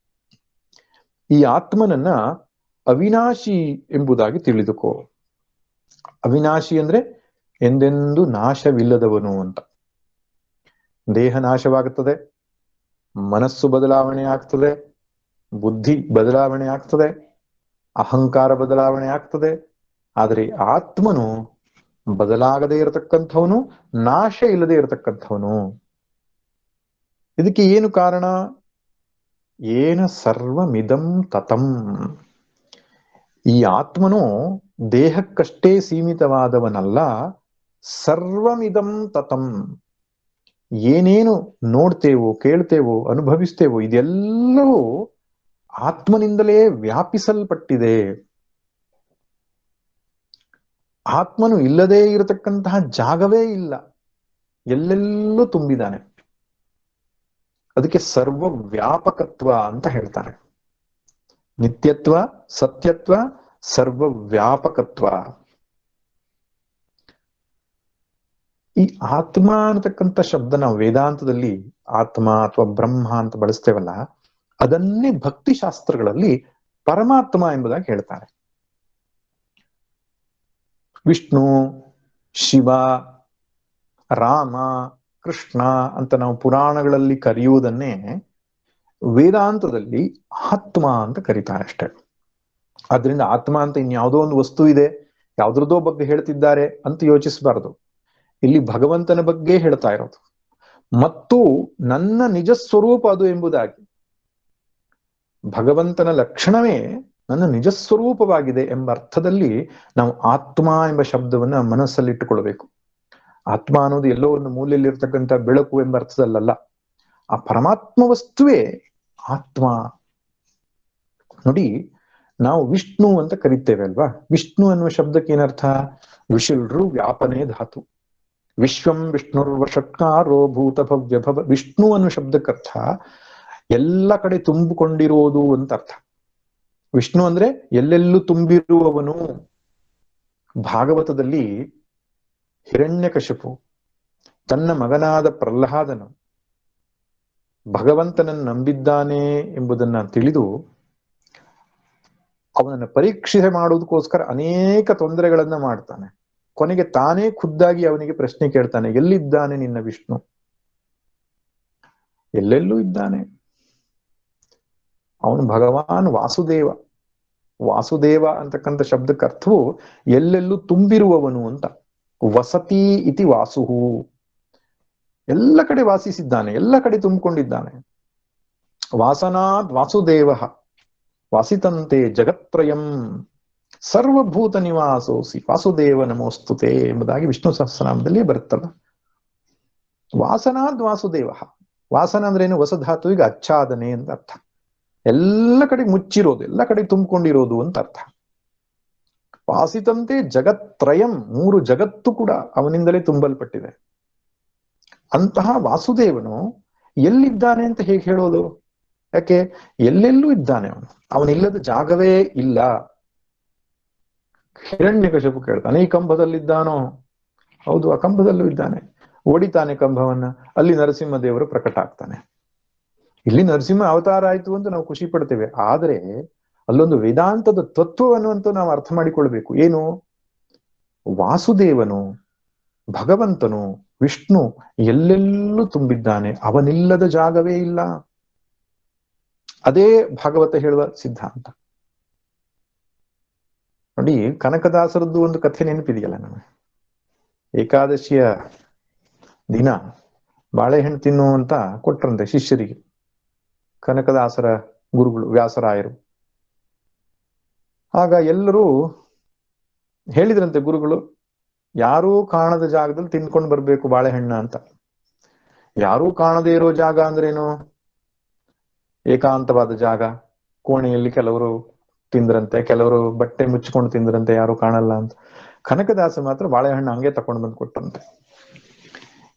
ಈ ಆತ್ಮನನ್ನ ಅವಿನಾಶಿ ಎಂಬುದಾಗಿ ತಿಳಿದುಕೋ. ಅವಿನಾಶಿ ಅಂದ್ರೆ ಎಂದೆಂದೂ ನಾಶವಿಲ್ಲದವನು ಅಂತ. ದೇಹ ನಾಶವಾಗುತ್ತದೆ, ಮನಸ್ಸು ಬದಲಾವಣೆ ಆಗ್ತದೆ, ಬುದ್ಧಿ ಬದಲಾವಣೆ ಆಗ್ತದೆ, ಅಹಂಕಾರ ಬದಲಾವಣೆ ಆಗ್ತದೆ. ಆದರೆ ಆತ್ಮನು ಬದಲಾಗದೇ ಇರತಕ್ಕಂಥವನು, ನಾಶ ಇಲ್ಲದೆ ಇರತಕ್ಕಂಥವನು. ಇದಕ್ಕೆ ಏನು ಕಾರಣ? ಏನ ಸರ್ವಮಿದಂ ತತಂ. ಈ ಆತ್ಮನು ದೇಹಕ್ಕಷ್ಟೇ ಸೀಮಿತವಾದವನಲ್ಲ, ಸರ್ವಮಿದಂ ತತಂ. ಏನೇನು ನೋಡ್ತೇವೋ, ಕೇಳ್ತೇವೋ, ಅನುಭವಿಸ್ತೇವೋ ಇದೆಲ್ಲವೂ ಆತ್ಮನಿಂದಲೇ ವ್ಯಾಪಿಸಲ್ಪಟ್ಟಿದೆ. ಆತ್ಮನು ಇಲ್ಲದೇ ಇರತಕ್ಕಂತಹ ಜಾಗವೇ ಇಲ್ಲ, ಎಲ್ಲೆಲ್ಲೂ ತುಂಬಿದ್ದಾನೆ. ಅದಕ್ಕೆ ಸರ್ವ ವ್ಯಾಪಕತ್ವ ಅಂತ ಹೇಳ್ತಾರೆ. ನಿತ್ಯತ್ವ, ಸತ್ಯತ್ವ, ಸರ್ವ ವ್ಯಾಪಕತ್ವ. ಈ ಆತ್ಮ ಅನ್ನತಕ್ಕಂಥ ಶಬ್ದ ನಾವು ವೇದಾಂತದಲ್ಲಿ ಆತ್ಮ ಅಥವಾ ಬ್ರಹ್ಮ ಅಂತ ಬಳಸ್ತೇವಲ್ಲ, ಅದನ್ನೇ ಭಕ್ತಿ ಶಾಸ್ತ್ರಗಳಲ್ಲಿ ಪರಮಾತ್ಮ ಎಂಬುದಾಗಿ ಹೇಳ್ತಾರೆ. ವಿಷ್ಣು, ಶಿವ, ರಾಮ, ಕೃಷ್ಣ ಅಂತ ನಾವು ಪುರಾಣಗಳಲ್ಲಿ ಕರೆಯುವುದನ್ನೇ ವೇದಾಂತದಲ್ಲಿ ಆತ್ಮ ಅಂತ ಕರೀತಾರೆ ಅಷ್ಟೇ. ಆದ್ರಿಂದ ಆತ್ಮ ಅಂತ ಇನ್ಯಾವುದೋ ಒಂದು ವಸ್ತು ಇದೆ, ಯಾವ್ದ್ರದೋ ಬಗ್ಗೆ ಹೇಳ್ತಿದ್ದಾರೆ ಅಂತ ಯೋಚಿಸಬಾರದು. ಇಲ್ಲಿ ಭಗವಂತನ ಬಗ್ಗೆ ಹೇಳ್ತಾ ಇರೋದು, ಮತ್ತು ನನ್ನ ನಿಜ ಸ್ವರೂಪ ಅದು ಎಂಬುದಾಗಿ. ಭಗವಂತನ ಲಕ್ಷಣವೇ ನನ್ನ ನಿಜ ಸ್ವರೂಪವಾಗಿದೆ ಎಂಬ ಅರ್ಥದಲ್ಲಿ ನಾವು ಆತ್ಮ ಎಂಬ ಶಬ್ದವನ್ನ ಮನಸ್ಸಲ್ಲಿಟ್ಟುಕೊಳ್ಬೇಕು. ಆತ್ಮ ಅನ್ನೋದು ಎಲ್ಲೋ ಒಂದು ಮೂಲೆಯಲ್ಲಿರ್ತಕ್ಕಂಥ ಬೆಳಕು ಎಂಬ ಅರ್ಥದಲ್ಲ, ಆ ಪರಮಾತ್ಮ ವಸ್ತುವೇ ಆತ್ಮ. ನೋಡಿ, ನಾವು ವಿಷ್ಣು ಅಂತ ಕರಿತೇವೆ ಅಲ್ವಾ? ವಿಷ್ಣು ಅನ್ನುವ ಶಬ್ದಕ್ಕೆ ಏನರ್ಥ? ವಿಶುಲ್ರು ವ್ಯಾಪನೆ ಧಾತು. ವಿಶ್ವಂ ವಿಷ್ಣುರ್ವಷಟ್ಕಾರೋ ಭೂತ ಭವ್ಯ ಭವ. ವಿಷ್ಣು ಅನ್ನುವ ಶಬ್ದಕ್ಕರ್ಥ ಎಲ್ಲ ಕಡೆ ತುಂಬಿಕೊಂಡಿರುವುದು ಅಂತ ಅರ್ಥ. ವಿಷ್ಣು ಅಂದ್ರೆ ಎಲ್ಲೆಲ್ಲೂ ತುಂಬಿರುವವನು. ಭಾಗವತದಲ್ಲಿ ಹಿರಣ್ಯಕಶಿಪು ತನ್ನ ಮಗನಾದ ಪ್ರಹ್ಲಾದನು ಭಗವಂತನನ್ನು ನಂಬಿದ್ದಾನೆ ಎಂಬುದನ್ನ ತಿಳಿದು ಅವನನ್ನು ಪರೀಕ್ಷೆ ಮಾಡುವುದಕ್ಕೋಸ್ಕರ ಅನೇಕ ತೊಂದರೆಗಳನ್ನ ಮಾಡ್ತಾನೆ. ಕೊನೆಗೆ ತಾನೇ ಖುದ್ದಾಗಿ ಅವನಿಗೆ ಪ್ರಶ್ನೆ ಕೇಳ್ತಾನೆ, ಎಲ್ಲಿದ್ದಾನೆ ನಿನ್ನ ವಿಷ್ಣು? ಎಲ್ಲೆಲ್ಲೂ ಇದ್ದಾನೆ. ಅವನು ಭಗವಾನ್ ವಾಸುದೇವ. ವಾಸುದೇವ ಅಂತಕ್ಕಂಥ ಶಬ್ದಕ್ಕೆ ಅರ್ಥವು ಎಲ್ಲೆಲ್ಲೂ ತುಂಬಿರುವವನು ಅಂತ. ವಸತಿ ಇತಿ ವಾಸುಹು. ಎಲ್ಲ ಕಡೆ ವಾಸಿಸಿದ್ದಾನೆ, ಎಲ್ಲ ಕಡೆ ತುಂಬಿಕೊಂಡಿದ್ದಾನೆ. ವಾಸನಾದ್ ವಾಸುದೇವ ವಾಸಿತಂತೆ ಜಗತ್ರಯಂ ಸರ್ವಭೂತ ನಿವಾಸೋಸಿ ವಾಸುದೇವ ನಮೋಸ್ತುತೆ ಎಂಬುದಾಗಿ ವಿಷ್ಣು ಸಹಸ್ರನಾಮದಲ್ಲಿ ಬರುತ್ತಲ್ಲ. ವಾಸನಾದ್ ವಾಸುದೇವ. ವಾಸನ ಅಂದ್ರೆ ಏನು? ವಸಧಾತುವಿಗೆ ಆಚ್ಛಾದನೆ ಅಂತ ಅರ್ಥ. ಎಲ್ಲ ಕಡೆ ಮುಚ್ಚಿರೋದು, ಎಲ್ಲ ಕಡೆ ತುಂಬಿಕೊಂಡಿರೋದು ಅಂತ ಅರ್ಥ. ವಾಸಿತಂತೆ ಜಗತ್ರಯಂ, 3 ಜಗತ್ತು ಕೂಡ ಅವನಿಂದಲೇ ತುಂಬಲ್ಪಟ್ಟಿದೆ. ಅಂತಹ ವಾಸುದೇವನು ಎಲ್ಲಿದ್ದಾನೆ ಅಂತ ಹೇಗೆ ಹೇಳೋದು? ಯಾಕೆ? ಎಲ್ಲೆಲ್ಲೂ ಇದ್ದಾನೆ ಅವನು, ಅವನಿಲ್ಲದ ಜಾಗವೇ ಇಲ್ಲ. ಹಿರಣ್ಯಕಶಿಪು ಕೇಳ್ತಾನೆ, ಈ ಕಂಬದಲ್ಲಿದ್ದಾನೋ? ಹೌದು, ಆ ಕಂಬದಲ್ಲೂ ಇದ್ದಾನೆ. ಒಡಿತಾನೆ ಕಂಬವನ್ನ, ಅಲ್ಲಿ ನರಸಿಂಹದೇವರು ಪ್ರಕಟ ಆಗ್ತಾನೆ. ಇಲ್ಲಿ ನರಸಿಂಹ ಅವತಾರ ಆಯ್ತು ಅಂತ ನಾವು ಖುಷಿ ಪಡ್ತೇವೆ, ಆದ್ರೆ ಅಲ್ಲೊಂದು ವೇದಾಂತದ ತತ್ವವನ್ನು ನಾವು ಅರ್ಥ ಮಾಡಿಕೊಳ್ಬೇಕು. ಏನು? ವಾಸುದೇವನು, ಭಗವಂತನು, ವಿಷ್ಣು ಎಲ್ಲೆಲ್ಲೂ ತುಂಬಿದ್ದಾನೆ, ಅವನಿಲ್ಲದ ಜಾಗವೇ ಇಲ್ಲ. ಅದೇ ಭಾಗವತ ಹೇಳುವ ಸಿದ್ಧಾಂತ. ನೋಡಿ, ಕನಕದಾಸರದ್ದು ಒಂದು ಕಥೆ ನೆನಪಿದೆಯಲ್ಲ ನಮಗೆ. ಏಕಾದಶಿಯ ದಿನ ಬಾಳೆಹಣ್ಣು ತಿನ್ನು ಅಂತ ಕೊಟ್ರಂತೆ ಶಿಷ್ಯರಿಗೆ ಕನಕದಾಸರ ಗುರುಗಳು ವ್ಯಾಸರಾಯರು. ಆಗ ಎಲ್ಲರೂ ಹೇಳಿದ್ರಂತೆ ಗುರುಗಳು, ಯಾರೂ ಕಾಣದ ಜಾಗದಲ್ಲಿ ತಿನ್ಕೊಂಡು ಬರ್ಬೇಕು ಬಾಳೆಹಣ್ಣ ಅಂತ. ಯಾರೂ ಕಾಣದೇ ಇರೋ ಜಾಗ ಅಂದ್ರೇನು? ಏಕಾಂತವಾದ ಜಾಗ, ಕೋಣೆಯಲ್ಲಿ ಕೆಲವರು ತಿಂದ್ರಂತೆ, ಕೆಲವರು ಬಟ್ಟೆ ಮುಚ್ಕೊಂಡು ತಿಂದ್ರಂತೆ, ಯಾರು ಕಾಣಲ್ಲ ಅಂತ. ಕನಕದಾಸ ಮಾತ್ರ ಬಾಳೆಹಣ್ಣು ಹಂಗೆ ತಕೊಂಡು ಬಂದು ಕೊಟ್ಟಂತೆ.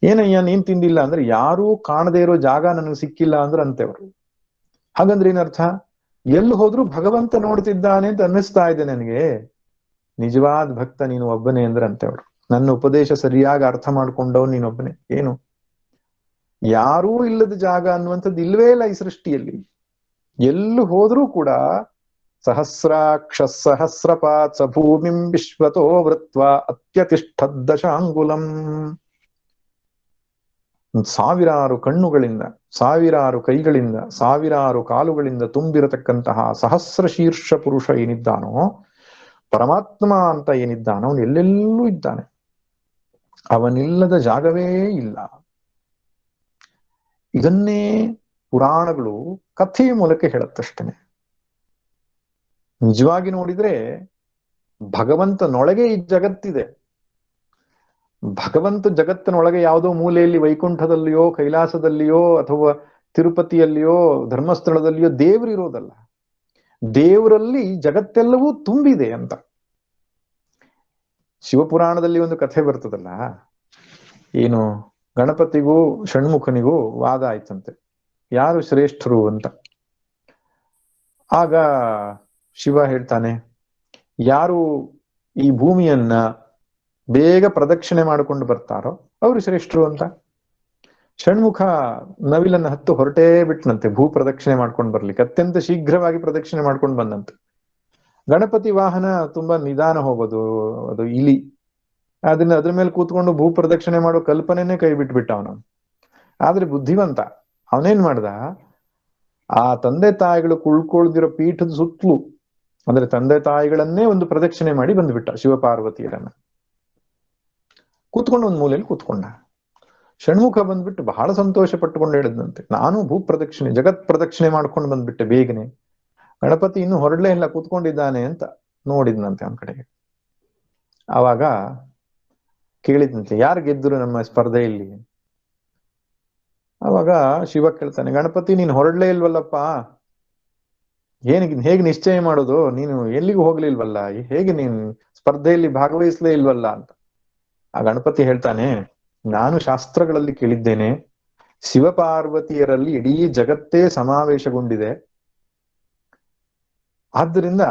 ಏನಯ್ಯ ನೀನ್ ತಿಂದಿಲ್ಲ ಅಂದ್ರೆ, ಯಾರೂ ಕಾಣದೇ ಇರೋ ಜಾಗ ನನಗೆ ಸಿಕ್ಕಿಲ್ಲ ಅಂದ್ರೆ ಅಂತೆವ್ರು. ಹಾಗಂದ್ರೆ ಏನರ್ಥ? ಎಲ್ಲಿ ಹೋದ್ರೂ ಭಗವಂತ ನೋಡ್ತಿದ್ದಾನೆ ಅಂತ ಅನ್ನಿಸ್ತಾ ಇದೆ ನನಗೆ, ನಿಜವಾದ ಭಕ್ತ ನೀನು ಒಬ್ಬನೇ ಅಂದ್ರೆ ಅಂತೆವ್ರು. ನನ್ನ ಉಪದೇಶ ಸರಿಯಾಗಿ ಅರ್ಥ ಮಾಡ್ಕೊಂಡವ್ ನೀನೊಬ್ಬನೇ. ಏನು? ಯಾರೂ ಇಲ್ಲದ ಜಾಗ ಅನ್ನುವಂಥದ್ದು ಇಲ್ವೇ ಇಲ್ಲ ಈ ಸೃಷ್ಟಿಯಲ್ಲಿ. ಎಲ್ಲೂ ಹೋದ್ರೂ ಕೂಡ ಸಹಸ್ರಾಕ್ಷ ಸಹಸ್ರಪಾತ್ ಸ ಭೂಮಿಂ ವಿಶ್ವತೋ ವೃತ್ವ ಅತ್ಯತಿಷ್ಠದ್ದಶಾಂಗುಲಂ. ಸಾವಿರಾರು ಕಣ್ಣುಗಳಿಂದ, ಸಾವಿರಾರು ಕೈಗಳಿಂದ, ಸಾವಿರಾರು ಕಾಲುಗಳಿಂದ ತುಂಬಿರತಕ್ಕಂತಹ ಸಹಸ್ರ ಶೀರ್ಷ ಪುರುಷ ಏನಿದ್ದಾನೋ, ಪರಮಾತ್ಮ ಅಂತ ಏನಿದ್ದಾನೋ, ಅವನು ಎಲ್ಲೆಲ್ಲೂ ಇದ್ದಾನೆ, ಅವನಿಲ್ಲದ ಜಾಗವೇ ಇಲ್ಲ. ಇದನ್ನೇ ಪುರಾಣಗಳು ಕಥೆಯ ಮೂಲಕ ಹೇಳುತ್ತಷ್ಟೇನೆ. ನಿಜವಾಗಿ ನೋಡಿದ್ರೆ ಭಗವಂತನೊಳಗೆ ಈ ಜಗತ್ತಿದೆ. ಭಗವಂತ ಜಗತ್ತಿನೊಳಗೆ ಯಾವುದೋ ಮೂಲೆಯಲ್ಲಿ ವೈಕುಂಠದಲ್ಲಿಯೋ ಕೈಲಾಸದಲ್ಲಿಯೋ ಅಥವಾ ತಿರುಪತಿಯಲ್ಲಿಯೋ ಧರ್ಮಸ್ಥಳದಲ್ಲಿಯೋ ದೇವರಿರೋದಲ್ಲ, ದೇವರಲ್ಲಿ ಜಗತ್ತೆಲ್ಲವೂ ತುಂಬಿದೆ ಅಂತ. ಶಿವಪುರಾಣದಲ್ಲಿ ಒಂದು ಕಥೆ ಬರ್ತದಲ್ಲ, ಏನು ಗಣಪತಿಗೂ ಷಣ್ಮುಖನಿಗೂ ವಾದ ಆಯ್ತಂತೆ, ಯಾರು ಶ್ರೇಷ್ಠರು ಅಂತ. ಆಗ ಶಿವ ಹೇಳ್ತಾನೆ, ಯಾರು ಈ ಭೂಮಿಯನ್ನ ಬೇಗ ಪ್ರದಕ್ಷಿಣೆ ಮಾಡಿಕೊಂಡು ಬರ್ತಾರೋ ಅವರು ಶ್ರೇಷ್ಠರು ಅಂತ. ಷಣ್ಮುಖ ನವಿಲನ್ನ ಹತ್ತು ಹೊರಟೇ ಬಿಟ್ನಂತೆ ಭೂ ಪ್ರದಕ್ಷಿಣೆ ಮಾಡ್ಕೊಂಡು ಬರ್ಲಿಕ್ಕೆ, ಅತ್ಯಂತ ಶೀಘ್ರವಾಗಿ ಪ್ರದಕ್ಷಿಣೆ ಮಾಡ್ಕೊಂಡು ಬಂದಂತೆ. ಗಣಪತಿ ವಾಹನ ತುಂಬಾ ನಿಧಾನ ಹೋಗೋದು, ಅದು ಇಲಿ, ಅದ್ರ ಮೇಲೆ ಕೂತ್ಕೊಂಡು ಭೂ ಪ್ರದಕ್ಷಿಣೆ ಮಾಡೋ ಕಲ್ಪನೆನೇ ಕೈ ಬಿಟ್ಬಿಟ್ಟ ಅವನು. ಆದ್ರೆ ಬುದ್ಧಿವಂತ ಅವನೇನ್ ಮಾಡ್ದ, ಆ ತಂದೆ ತಾಯಿಗಳು ಕುಳ್ಕೊಳ್ದಿರೋ ಪೀಠದ ಸುತ್ತಲೂ, ಅಂದ್ರೆ ತಂದೆ ತಾಯಿಗಳನ್ನೇ ಒಂದು ಪ್ರದಕ್ಷಿಣೆ ಮಾಡಿ ಬಂದ್ಬಿಟ್ಟ ಶಿವಪಾರ್ವತಿಯರನ್ನ. ಕೂತ್ಕೊಂಡು ಒಂದ್ ಮೂಲೆಯಲ್ಲಿ ಕೂತ್ಕೊಂಡ. ಷಣ್ಮುಖ ಬಂದ್ಬಿಟ್ಟು ಬಹಳ ಸಂತೋಷ ಪಟ್ಟುಕೊಂಡು ಹೇಳಿದ್ನಂತೆ, ನಾನು ಭೂ ಪ್ರದಕ್ಷಿಣೆ ಜಗತ್ ಪ್ರದಕ್ಷಿಣೆ ಮಾಡ್ಕೊಂಡು ಬಂದ್ಬಿಟ್ಟೆ ಬೇಗನೆ, ಗಣಪತಿ ಇನ್ನು ಹೊರಡ್ಲೇ ಇಲ್ಲ ಕೂತ್ಕೊಂಡಿದ್ದಾನೆ ಅಂತ ನೋಡಿದ್ನಂತೆ ಅವನ ಕಡೆಗೆ. ಆವಾಗ ಕೇಳಿದ್ನಂತೆ, ಯಾರು ಗೆದ್ದರು ನಮ್ಮ ಸ್ಪರ್ಧೆಯಲ್ಲಿ? ಅವಾಗ ಶಿವ ಕೇಳ್ತಾನೆ, ಗಣಪತಿ ನೀನ್ ಹೊರಡ್ಲೇ ಇಲ್ವಲ್ಲಪ್ಪ, ಹೇಗೆ ನಿಶ್ಚಯ ಮಾಡೋದು, ನೀನು ಎಲ್ಲಿಗೂ ಹೋಗ್ಲಿಲ್ವಲ್ಲ, ಹೇಗೆ ನೀನ್ ಸ್ಪರ್ಧೆಯಲ್ಲಿ ಭಾಗವಹಿಸ್ಲೇ ಇಲ್ವಲ್ಲ ಅಂತ. ಆ ಗಣಪತಿ ಹೇಳ್ತಾನೆ, ನಾನು ಶಾಸ್ತ್ರಗಳಲ್ಲಿ ಕೇಳಿದ್ದೇನೆ, ಶಿವಪಾರ್ವತಿಯರಲ್ಲಿ ಇಡೀ ಜಗತ್ತೇ ಸಮಾವೇಶಗೊಂಡಿದೆ, ಆದ್ದರಿಂದ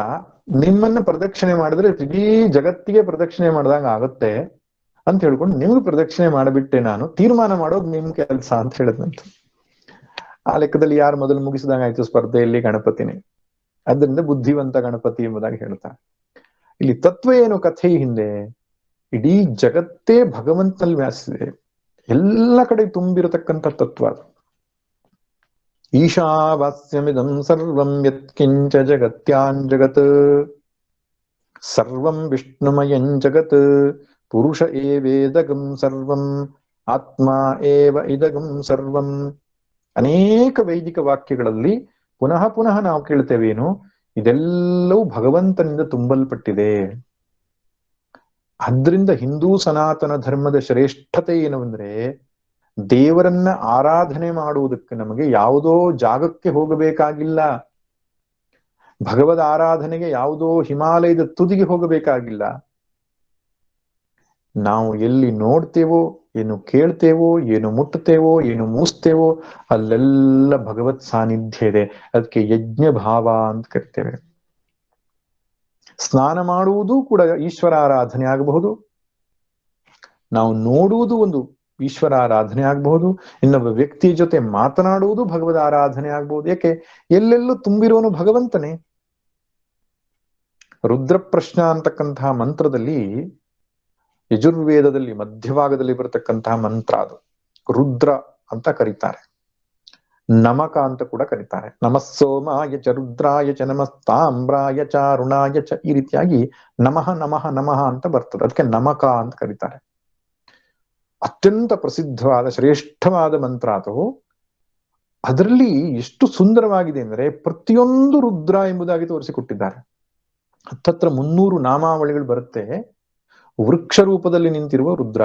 ನಿಮ್ಮನ್ನ ಪ್ರದಕ್ಷಿಣೆ ಮಾಡಿದ್ರೆ ಇಡೀ ಜಗತ್ತಿಗೆ ಪ್ರದಕ್ಷಿಣೆ ಮಾಡ್ದಂಗ ಆಗುತ್ತೆ ಅಂತ ಹೇಳ್ಕೊಂಡು ನಿಮ್ಗೆ ಪ್ರದಕ್ಷಿಣೆ ಮಾಡಿಬಿಟ್ಟೆ, ನಾನು ತೀರ್ಮಾನ ಮಾಡೋದು ನಿಮ್ ಕೆಲಸ ಅಂತ ಹೇಳಿದ್ನಂತ. ಆ ಲೆಕ್ಕದಲ್ಲಿ ಯಾರು ಮೊದಲು ಮುಗಿಸಿದಂಗಾಯ್ತು ಸ್ಪರ್ಧೆಯಲ್ಲಿ? ಗಣಪತಿನೇ. ಅದರಿಂದ ಬುದ್ಧಿವಂತ ಗಣಪತಿ ಎಂಬುದಾಗಿ ಹೇಳ್ತಾರೆ. ಇಲ್ಲಿ ತತ್ವ ಏನು ಕಥೆ ಹಿಂದೆ? ಇಡೀ ಜಗತ್ತೇ ಭಗವಂತನಲ್ಲಿ ವ್ಯಾಸಿದೆ, ಎಲ್ಲ ಕಡೆ ತುಂಬಿರತಕ್ಕಂಥ ತತ್ವ ಅದು. ಈಶಾವಾಸ್ಯಮಿದಂ ಸರ್ವಂ ಯತ್ಕಿಂಚ ಜಗತ್ಯಾನ್ ಜಗತ್ ಸರ್ವಂ ವಿಷ್ಣುಮಯಂ ಜಗತ್ ಪುರುಷ ಏವೇದಗಂ ಸರ್ವಂ ಆತ್ಮ ಏವ ಇದಗಂ ಸರ್ವಂ. ಅನೇಕ ವೈದಿಕ ವಾಕ್ಯಗಳಲ್ಲಿ ಪುನಃ ಪುನಃ ನಾವು ಕೇಳ್ತೇವೇನು, ಇದೆಲ್ಲವೂ ಭಗವಂತನಿಂದ ತುಂಬಲ್ಪಟ್ಟಿದೆ. ಆದ್ರಿಂದ ಹಿಂದೂ ಸನಾತನ ಧರ್ಮದ ಶ್ರೇಷ್ಠತೆ ಏನು ಅಂದ್ರೆ, ದೇವರನ್ನ ಆರಾಧನೆ ಮಾಡುವುದಕ್ಕೆ ನಮಗೆ ಯಾವುದೋ ಜಾಗಕ್ಕೆ ಹೋಗಬೇಕಾಗಿಲ್ಲ, ಭಗವದ್ ಆರಾಧನೆಗೆ ಯಾವುದೋ ಹಿಮಾಲಯದ ತುದಿಗೆ ಹೋಗಬೇಕಾಗಿಲ್ಲ. ನಾವು ಎಲ್ಲಿ ನೋಡ್ತೇವೋ ಏನು ಕೇಳ್ತೇವೋ, ಏನು ಮುಟ್ಟುತ್ತೇವೋ, ಏನು ಮೂಸ್ತೇವೋ ಅಲ್ಲೆಲ್ಲ ಭಗವತ್ ಸಾನ್ನಿಧ್ಯ ಇದೆ. ಅದಕ್ಕೆ ಯಜ್ಞ ಭಾವ ಅಂತ ಕರಿತೇವೆ. ಸ್ನಾನ ಮಾಡುವುದು ಕೂಡ ಈಶ್ವರ ಆರಾಧನೆ ಆಗಬಹುದು, ನಾವು ನೋಡುವುದು ಒಂದು ಈಶ್ವರ ಆರಾಧನೆ ಆಗಬಹುದು, ಇನ್ನೊಬ್ಬ ವ್ಯಕ್ತಿಯ ಜೊತೆ ಮಾತನಾಡುವುದು ಭಗವದ್ ಆರಾಧನೆ ಆಗಬಹುದು. ಯಾಕೆ? ಎಲ್ಲೆಲ್ಲೂ ತುಂಬಿರೋನು ಭಗವಂತನೇ. ರುದ್ರ ಪ್ರಶ್ನ ಅಂತಕ್ಕಂತಹ ಮಂತ್ರದಲ್ಲಿ, ಯಜುರ್ವೇದದಲ್ಲಿ ಮಧ್ಯಭಾಗದಲ್ಲಿ ಬರತಕ್ಕಂತಹ ಮಂತ್ರ ಅದು. ರುದ್ರ ಅಂತ ಕರೀತಾರೆ, ನಮಕ ಅಂತ ಕೂಡ ಕರೀತಾರೆ. ನಮಸ್ಸೋಮಾಯ ಚ ರುದ್ರಾಯ ಚ ನಮಸ್ತಾಮ್ರಾಯ ಚ ಅರುಣಾಯ ಚ, ಈ ರೀತಿಯಾಗಿ ನಮಃ ನಮಃ ನಮಃ ಅಂತ ಬರ್ತದೆ. ಅದಕ್ಕೆ ನಮಕ ಅಂತ ಕರೀತಾರೆ. ಅತ್ಯಂತ ಪ್ರಸಿದ್ಧವಾದ ಶ್ರೇಷ್ಠವಾದ ಮಂತ್ರ ಅದು. ಅದರಲ್ಲಿ ಎಷ್ಟು ಸುಂದರವಾಗಿದೆ ಅಂದ್ರೆ ಪ್ರತಿಯೊಂದು ರುದ್ರ ಎಂಬುದಾಗಿ ತೋರಿಸಿಕೊಟ್ಟಿದ್ದಾರೆ. ಹತ್ತತ್ರ 300 ನಾಮಾವಳಿಗಳು ಬರುತ್ತೆ. ವೃಕ್ಷ ರೂಪದಲ್ಲಿ ನಿಂತಿರುವ ರುದ್ರ,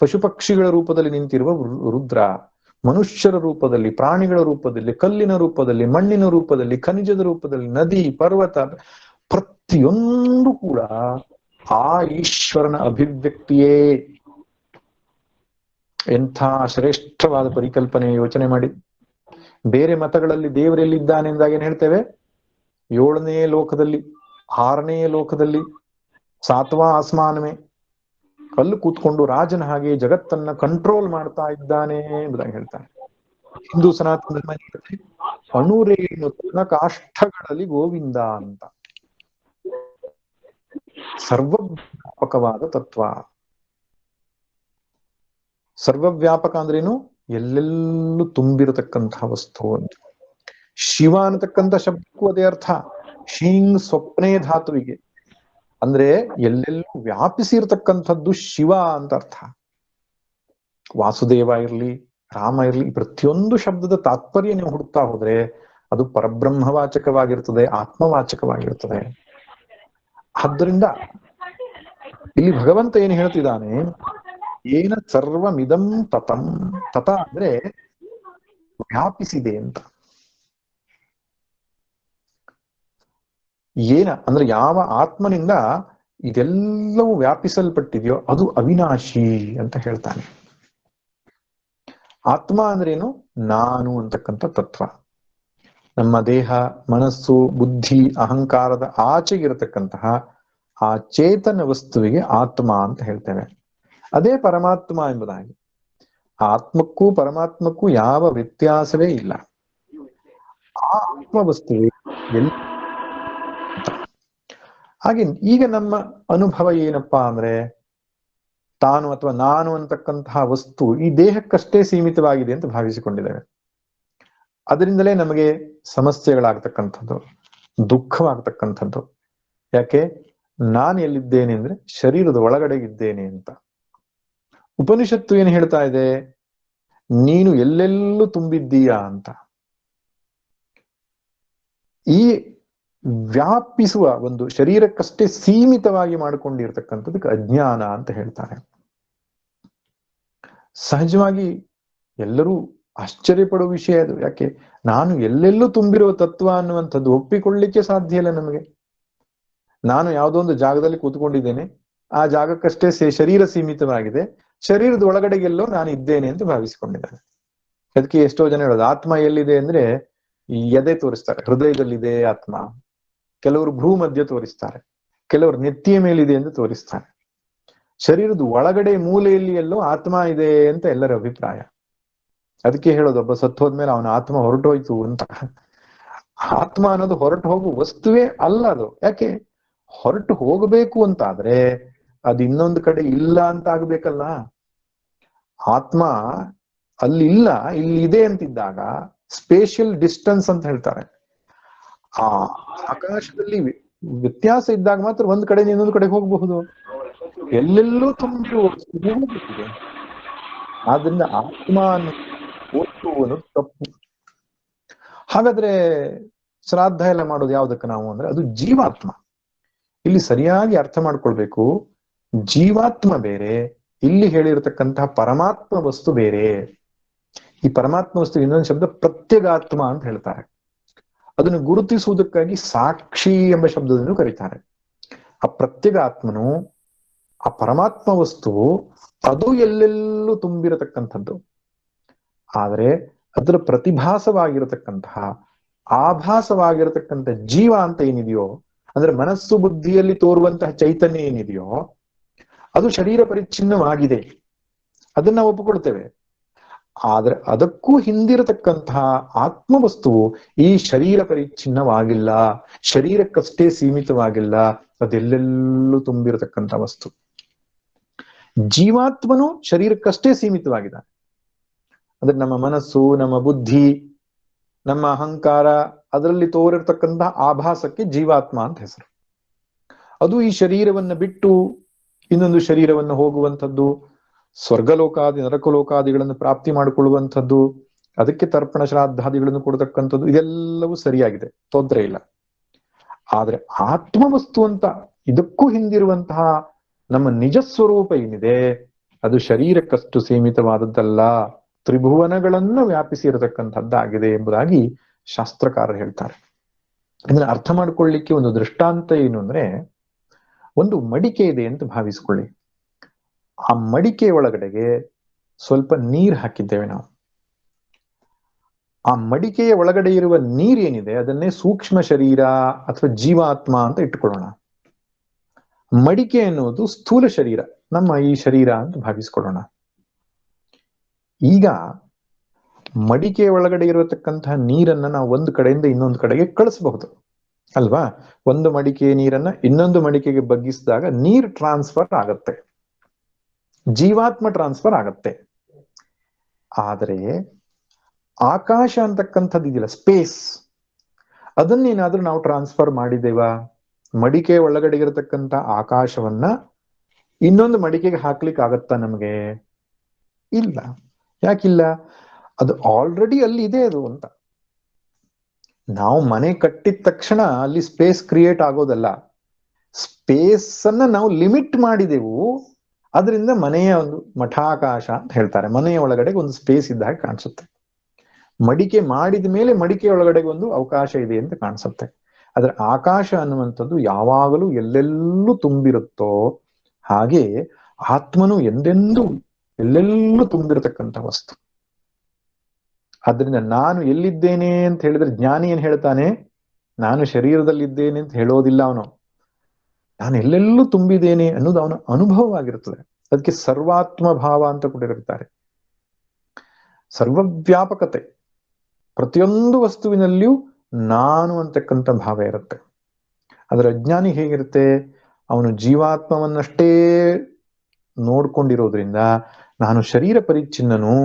ಪಶು ಪಕ್ಷಿಗಳ ರೂಪದಲ್ಲಿ ನಿಂತಿರುವ ರುದ್ರ, ಮನುಷ್ಯರ ರೂಪದಲ್ಲಿ, ಪ್ರಾಣಿಗಳ ರೂಪದಲ್ಲಿ, ಕಲ್ಲಿನ ರೂಪದಲ್ಲಿ, ಮಣ್ಣಿನ ರೂಪದಲ್ಲಿ, ಖನಿಜದ ರೂಪದಲ್ಲಿ, ನದಿ, ಪರ್ವತ, ಪ್ರತಿಯೊಂದು ಕೂಡ ಆ ಈಶ್ವರನ ಅಭಿವ್ಯಕ್ತಿಯೇ. ಎಂಥ ಶ್ರೇಷ್ಠವಾದ ಪರಿಕಲ್ಪನೆ, ಯೋಚನೆ ಮಾಡಿ. ಬೇರೆ ಮತಗಳಲ್ಲಿ ದೇವರೆಲ್ಲಿದ್ದಾನೆ ಎಂದಾಗ ಏನ್ ಹೇಳ್ತೇವೆ? 7ನೇ ಲೋಕದಲ್ಲಿ, 6ನೇ ಲೋಕದಲ್ಲಿ, ಸಾತ್ವಾ ಆಸ್ಮಾನವೇ, ಅಲ್ಲಿ ಕೂತ್ಕೊಂಡು ರಾಜನ ಹಾಗೆ ಜಗತ್ತನ್ನ ಕಂಟ್ರೋಲ್ ಮಾಡ್ತಾ ಇದ್ದಾನೆ ಎಂಬುದಾಗಿ ಹೇಳ್ತಾರೆ. ಹಿಂದೂ ಸನಾತನ ಧರ್ಮ ಅಣುರೇಣು ತನ್ನ ಕಾಷ್ಠಗಳಲ್ಲಿ ಗೋವಿಂದ ಅಂತ. ಸರ್ವವ್ಯಾಪಕವಾದ ತತ್ವ. ಸರ್ವವ್ಯಾಪಕ ಅಂದ್ರೇನು? ಎಲ್ಲೆಲ್ಲೂ ತುಂಬಿರತಕ್ಕಂತಹ ವಸ್ತು ಅಂತ. ಶಿವ ಅನ್ನತಕ್ಕಂಥ ಶಬ್ದಕ್ಕೂ ಅದೇ ಅರ್ಥ. ಶೀಂಗ್ ಸ್ವಪ್ನೇ ಧಾತುವಿಗೆ ಅಂದ್ರೆ ಎಲ್ಲೆಲ್ಲೂ ವ್ಯಾಪಿಸಿರ್ತಕ್ಕಂಥದ್ದು ಶಿವ ಅಂತ ಅರ್ಥ. ವಾಸುದೇವ ಇರ್ಲಿ, ರಾಮ ಇರ್ಲಿ, ಪ್ರತಿಯೊಂದು ಶಬ್ದದ ತಾತ್ಪರ್ಯ ನೀವು ಹುಡುಕ್ತಾ ಹೋದ್ರೆ ಅದು ಪರಬ್ರಹ್ಮವಾಚಕವಾಗಿರ್ತದೆ, ಆತ್ಮವಾಚಕವಾಗಿರ್ತದೆ. ಆದ್ದರಿಂದ ಇಲ್ಲಿ ಭಗವಂತ ಏನು ಹೇಳ್ತಿದ್ದಾನೆ? ಏನ ಸರ್ವಮಿದಂ ತತಂ. ತತ ಅಂದ್ರೆ ವ್ಯಾಪಿಸಿದೆ ಅಂತ. ಏನ ಅಂದ್ರೆ ಯಾವ ಆತ್ಮನಿಂದ ಇದೆಲ್ಲವೂ ವ್ಯಾಪಿಸಲ್ಪಟ್ಟಿದೆಯೋ ಅದು ಅವಿನಾಶಿ ಅಂತ ಹೇಳ್ತಾನೆ. ಆತ್ಮ ಅಂದ್ರೇನು? ನಾನು ಅಂತಕ್ಕಂಥ ತತ್ವ. ನಮ್ಮ ದೇಹ, ಮನಸ್ಸು, ಬುದ್ಧಿ, ಅಹಂಕಾರದ ಆಚೆಗಿರತಕ್ಕಂತಹ ಆ ಚೇತನ ವಸ್ತುವಿಗೆ ಆತ್ಮ ಅಂತ ಹೇಳ್ತೇವೆ. ಅದೇ ಪರಮಾತ್ಮ ಎಂಬುದಾಗಿ. ಆತ್ಮಕ್ಕೂ ಪರಮಾತ್ಮಕ್ಕೂ ಯಾವ ವ್ಯತ್ಯಾಸವೇ ಇಲ್ಲ. ಆ ಆತ್ಮ ವಸ್ತುವೆ ಹಾಗೆ. ಈಗ ನಮ್ಮ ಅನುಭವ ಏನಪ್ಪಾ ಅಂದ್ರೆ, ತಾನು ಅಥವಾ ನಾನು ಅಂತಕ್ಕಂತಹ ವಸ್ತು ಈ ದೇಹಕ್ಕಷ್ಟೇ ಸೀಮಿತವಾಗಿದೆ ಅಂತ ಭಾವಿಸಿಕೊಂಡಿದ್ದೇವೆ. ಅದರಿಂದಲೇ ನಮಗೆ ಸಮಸ್ಯೆಗಳಾಗ್ತಕ್ಕಂಥದ್ದು, ದುಃಖವಾಗ್ತಕ್ಕಂಥದ್ದು. ಯಾಕೆ? ನಾನು ಎಲ್ಲಿದ್ದೇನೆ ಅಂದ್ರೆ ಶರೀರದ ಒಳಗಡೆ ಇದ್ದೇನೆ ಅಂತ. ಉಪನಿಷತ್ತು ಏನು ಹೇಳ್ತಾ ಇದೆ? ನೀನು ಎಲ್ಲೆಲ್ಲೂ ತುಂಬಿದ್ದೀಯಾ ಅಂತ. ಈ ವ್ಯಾಪಿಸುವ ಒಂದು ಶರೀರಕ್ಕಷ್ಟೇ ಸೀಮಿತವಾಗಿ ಮಾಡಿಕೊಂಡಿರ್ತಕ್ಕಂಥದಕ್ಕೆ ಅಜ್ಞಾನ ಅಂತ ಹೇಳ್ತಾರೆ. ಸಹಜವಾಗಿ ಎಲ್ಲರೂ ಆಶ್ಚರ್ಯ ಪಡುವ ವಿಷಯ ಅದು. ಯಾಕೆ? ನಾನು ಎಲ್ಲೆಲ್ಲೂ ತುಂಬಿರುವ ತತ್ವ ಅನ್ನುವಂಥದ್ದು ಒಪ್ಪಿಕೊಳ್ಳಿಕ್ಕೆ ಸಾಧ್ಯ ಇಲ್ಲ ನಮಗೆ. ನಾನು ಯಾವುದೋ ಒಂದು ಜಾಗದಲ್ಲಿ ಕೂತ್ಕೊಂಡಿದ್ದೇನೆ, ಆ ಜಾಗಕ್ಕಷ್ಟೇ ಶರೀರ ಸೀಮಿತವಾಗಿದೆ, ಶರೀರದ ಒಳಗಡೆಗೆಲ್ಲೋ ನಾನು ಇದ್ದೇನೆ ಅಂತ ಭಾವಿಸಿಕೊಂಡಿದ್ದೇನೆ. ಅದಕ್ಕೆ ಎಷ್ಟೋ ಜನ ಹೇಳೋದು ಆತ್ಮ ಎಲ್ಲಿದೆ ಅಂದ್ರೆ ಈ ಎದೆ ತೋರಿಸ್ತಾರೆ, ಹೃದಯದಲ್ಲಿದೆ ಆತ್ಮ. ಕೆಲವರು ಭ್ರೂ ಮಧ್ಯ ತೋರಿಸ್ತಾರೆ, ಕೆಲವರು ನೆತ್ತಿಯ ಮೇಲಿದೆ ಎಂದು ತೋರಿಸ್ತಾರೆ. ಶರೀರದ ಒಳಗಡೆ ಮೂಲೆಯಲ್ಲಿ ಎಲ್ಲೋ ಆತ್ಮ ಇದೆ ಅಂತ ಎಲ್ಲರ ಅಭಿಪ್ರಾಯ. ಅದಕ್ಕೆ ಹೇಳೋದು, ಒಬ್ಬ ಸತ್ತು ಹೋದ್ಮೇಲೆ ಅವನ ಆತ್ಮ ಹೊರಟೋಯ್ತು ಅಂತ. ಆತ್ಮ ಅನ್ನೋದು ಹೊರಟು ಹೋಗುವ ವಸ್ತುವೇ ಅಲ್ಲ ಅದು. ಯಾಕೆ? ಹೊರಟು ಹೋಗಬೇಕು ಅಂತ ಆದ್ರೆ ಅದು ಇನ್ನೊಂದು ಕಡೆ ಇಲ್ಲ ಅಂತ ಆಗ್ಬೇಕಲ್ಲ. ಆತ್ಮ ಅಲ್ಲಿ ಇಲ್ಲ, ಇಲ್ಲಿ ಇದೆ ಅಂತಿದ್ದಾಗ ಸ್ಪೇಷಿಯಲ್ ಡಿಸ್ಟೆನ್ಸ್ ಅಂತ ಹೇಳ್ತಾರೆ. ಆ ಆಕಾಶದಲ್ಲಿ ವ್ಯತ್ಯಾಸ ಇದ್ದಾಗ ಮಾತ್ರ ಒಂದ್ ಕಡೆ ಇನ್ನೊಂದು ಕಡೆಗೆ ಹೋಗಬಹುದು. ಎಲ್ಲೆಲ್ಲೂ ತುಂಬಿರುವ ಆದ್ರಿಂದ ಆತ್ಮ ಅನ್ನೋದು ತಪ್ಪು. ಹಾಗಾದ್ರೆ ಶ್ರಾದ್ದ ಎಲ್ಲ ಮಾಡೋದು ಯಾವ್ದಕ್ಕೆ ನಾವು ಅಂದ್ರೆ ಅದು ಜೀವಾತ್ಮ. ಇಲ್ಲಿ ಸರಿಯಾಗಿ ಅರ್ಥ ಮಾಡ್ಕೊಳ್ಬೇಕು. ಜೀವಾತ್ಮ ಬೇರೆ, ಇಲ್ಲಿ ಹೇಳಿರತಕ್ಕಂತಹ ಪರಮಾತ್ಮ ವಸ್ತು ಬೇರೆ. ಈ ಪರಮಾತ್ಮ ವಸ್ತು ಇನ್ನೊಂದು ಶಬ್ದ ಪ್ರತ್ಯಗಾತ್ಮ ಅಂತ ಹೇಳ್ತಾರೆ. ಅದನ್ನು ಗುರುತಿಸುವುದಕ್ಕಾಗಿ ಸಾಕ್ಷಿ ಎಂಬ ಶಬ್ದವನ್ನು ಕರೀತಾರೆ. ಆ ಪ್ರತ್ಯಗಾತ್ಮನು ಆ ಪರಮಾತ್ಮ ವಸ್ತು ಅದು ಎಲ್ಲೆಲ್ಲೂ ತುಂಬಿರತಕ್ಕಂಥದ್ದು. ಆದರೆ ಅದರ ಪ್ರತಿಭಾಸವಾಗಿರತಕ್ಕಂತಹ ಆಭಾಸವಾಗಿರತಕ್ಕಂಥ ಜೀವ ಅಂತ ಏನಿದೆಯೋ, ಅಂದ್ರೆ ಮನಸ್ಸು ಬುದ್ಧಿಯಲ್ಲಿ ತೋರುವಂತಹ ಚೈತನ್ಯ ಏನಿದೆಯೋ ಅದು ಶರೀರ ಪರಿಚ್ಛಿನ್ನವಾಗಿದೆ, ಅದನ್ನ ನಾವು ಒಪ್ಪಿಕೊಳ್ತೇವೆ. ಆದ್ರೆ ಅದಕ್ಕೂ ಹಿಂದಿರತಕ್ಕಂತಹ ಆತ್ಮವಸ್ತುವು ಈ ಶರೀರ ಪರಿಚ್ಛಿನ್ನವಾಗಿಲ್ಲ, ಶರೀರಕ್ಕಷ್ಟೇ ಸೀಮಿತವಾಗಿಲ್ಲ, ಅದೆಲ್ಲೆಲ್ಲೂ ತುಂಬಿರತಕ್ಕಂಥ ವಸ್ತು. ಜೀವಾತ್ಮನು ಶರೀರಕ್ಕಷ್ಟೇ ಸೀಮಿತವಾಗಿದ್ದಾನೆ. ಅಂದ್ರೆ ನಮ್ಮ ಮನಸ್ಸು, ನಮ್ಮ ಬುದ್ಧಿ, ನಮ್ಮ ಅಹಂಕಾರ, ಅದರಲ್ಲಿ ತೋರಿರ್ತಕ್ಕಂತಹ ಆಭಾಸಕ್ಕೆ ಜೀವಾತ್ಮ ಅಂತ ಹೆಸರು. ಅದು ಈ ಶರೀರವನ್ನ ಬಿಟ್ಟು ಇನ್ನೊಂದು ಶರೀರವನ್ನು ಹೋಗುವಂಥದ್ದು, ಸ್ವರ್ಗಲೋಕಾದಿ ನರಕಲೋಕಾದಿಗಳನ್ನು ಪ್ರಾಪ್ತಿ ಮಾಡಿಕೊಳ್ಳುವಂಥದ್ದು, ಅದಕ್ಕೆ ತರ್ಪಣ ಶ್ರಾದ್ದಾದಿಗಳನ್ನು ಕೊಡತಕ್ಕಂಥದ್ದು, ಇದೆಲ್ಲವೂ ಸರಿಯಾಗಿದೆ, ತೊಂದರೆ ಇಲ್ಲ. ಆದ್ರೆ ಆತ್ಮವಸ್ತು ಅಂತ ಇದಕ್ಕೂ ಹಿಂದಿರುವಂತಹ ನಮ್ಮ ನಿಜ ಸ್ವರೂಪ ಏನಿದೆ ಅದು ಶರೀರಕ್ಕಷ್ಟು ಸೀಮಿತವಾದದ್ದಲ್ಲ, ತ್ರಿಭುವನಗಳನ್ನ ವ್ಯಾಪಿಸಿ ಇರತಕ್ಕಂಥದ್ದಾಗಿದೆ ಎಂಬುದಾಗಿ ಶಾಸ್ತ್ರಕಾರರು ಹೇಳ್ತಾರೆ. ಇದನ್ನ ಅರ್ಥ ಮಾಡ್ಕೊಳ್ಳಿಕ್ಕೆ ಒಂದು ದೃಷ್ಟಾಂತ ಏನು ಅಂದ್ರೆ, ಒಂದು ಮಡಿಕೆ ಇದೆ ಅಂತ ಭಾವಿಸ್ಕೊಳ್ಳಿ. ಆ ಮಡಿಕೆ ಒಳಗಡೆಗೆ ಸ್ವಲ್ಪ ನೀರು ಹಾಕಿದ್ದೇವೆ ನಾವು. ಆ ಮಡಿಕೆಯ ಒಳಗಡೆ ಇರುವ ನೀರೇನಿದೆ ಅದನ್ನೇ ಸೂಕ್ಷ್ಮ ಶರೀರ ಅಥವಾ ಜೀವಾತ್ಮ ಅಂತ ಇಟ್ಟುಕೊಳ್ಳೋಣ. ಮಡಿಕೆ ಎನ್ನುವುದು ಸ್ಥೂಲ ಶರೀರ, ನಮ್ಮ ಈ ಶರೀರ ಅಂತ ಭಾವಿಸ್ಕೊಳ್ಳೋಣ. ಈಗ ಮಡಿಕೆ ಒಳಗಡೆ ಇರತಕ್ಕಂತಹ ನೀರನ್ನ ನಾವು ಒಂದು ಕಡೆಯಿಂದ ಇನ್ನೊಂದು ಕಡೆಗೆ ಕಳಿಸಬಹುದು ಅಲ್ವಾ? ಒಂದು ಮಡಿಕೆ ನೀರನ್ನ ಇನ್ನೊಂದು ಮಡಿಕೆಗೆ ಬಗ್ಗಿಸಿದಾಗ ನೀರ್ ಟ್ರಾನ್ಸ್ಫರ್ ಆಗತ್ತೆ, ಜೀವಾತ್ಮ ಟ್ರಾನ್ಸ್ಫರ್ ಆಗತ್ತೆ. ಆದರೆ ಆಕಾಶ ಅಂತಕ್ಕಂಥದ್ದು ಇದೆಯಲ್ಲ, ಸ್ಪೇಸ್, ಅದನ್ನೇನಾದ್ರೂ ನಾವು ಟ್ರಾನ್ಸ್ಫರ್ ಮಾಡಿದ್ದೇವಾ? ಮಡಿಕೆ ಒಳಗಡೆ ಇರತಕ್ಕಂಥ ಆಕಾಶವನ್ನ ಇನ್ನೊಂದು ಮಡಿಕೆಗೆ ಹಾಕ್ಲಿಕ್ಕೆ ಆಗತ್ತಾ ನಮಗೆ? ಇಲ್ಲ. ಯಾಕಿಲ್ಲ? ಅದು ಆಲ್ರೆಡಿ ಅಲ್ಲಿ ಇದೆ ಅದು ಅಂತ. ನಾವು ಮನೆ ಕಟ್ಟಿದ ತಕ್ಷಣ ಅಲ್ಲಿ ಸ್ಪೇಸ್ ಕ್ರಿಯೇಟ್ ಆಗೋದಲ್ಲ, ಸ್ಪೇಸ್ ಅನ್ನ ನಾವು ಲಿಮಿಟ್ ಮಾಡಿದೆವು, ಅದರಿಂದ ಮನೆಯ ಒಂದು ಮಠಾಕಾಶ ಅಂತ ಹೇಳ್ತಾರೆ. ಮನೆಯ ಒಳಗಡೆ ಒಂದು ಸ್ಪೇಸ್ ಇದ್ದ ಹಾಗೆ ಕಾಣಿಸುತ್ತೆ. ಮಡಿಕೆ ಮಾಡಿದ ಮೇಲೆ ಮಡಿಕೆ ಒಳಗಡೆ ಒಂದು ಅವಕಾಶ ಇದೆ ಅಂತ ಕಾಣಿಸುತ್ತೆ. ಆದ್ರೆ ಆಕಾಶ ಅನ್ನುವಂಥದ್ದು ಯಾವಾಗಲೂ ಎಲ್ಲೆಲ್ಲೂ ತುಂಬಿರುತ್ತೋ ಹಾಗೆ ಆತ್ಮನು ಎಂದೆಂದೂ ಎಲ್ಲೆಲ್ಲೂ ತುಂಬಿರತಕ್ಕಂಥ ವಸ್ತು. ಆದ್ರಿಂದ ನಾನು ಎಲ್ಲಿದ್ದೇನೆ ಅಂತ ಹೇಳಿದ್ರೆ ಜ್ಞಾನಿ ಏನ್ ಹೇಳ್ತಾನೆ? ನಾನು ಶರೀರದಲ್ಲಿದ್ದೇನೆ ಅಂತ ಹೇಳೋದಿಲ್ಲ ಅವನು. ನಾನು ಎಲ್ಲೆಲ್ಲೂ ತುಂಬಿದ್ದೇನೆ ಅನ್ನೋದು ಅವನ ಅನುಭವವಾಗಿರುತ್ತದೆ. ಅದಕ್ಕೆ ಸರ್ವಾತ್ಮ ಭಾವ ಅಂತ ಕೂಡ ಇರ್ತಾರೆ. ಸರ್ವವ್ಯಾಪಕತೆ, ಪ್ರತಿಯೊಂದು ವಸ್ತುವಿನಲ್ಲಿಯೂ ನಾನು ಅಂತಕ್ಕಂಥ ಭಾವ ಇರುತ್ತೆ. ಅದರ ಅಜ್ಞಾನಿ ಹೇಗಿರುತ್ತೆ? ಅವನು ಜೀವಾತ್ಮವನ್ನಷ್ಟೇ ನೋಡ್ಕೊಂಡಿರೋದ್ರಿಂದ ನಾನು ಶರೀರ ಪರಿಚ್ಛಿನ್ನನು,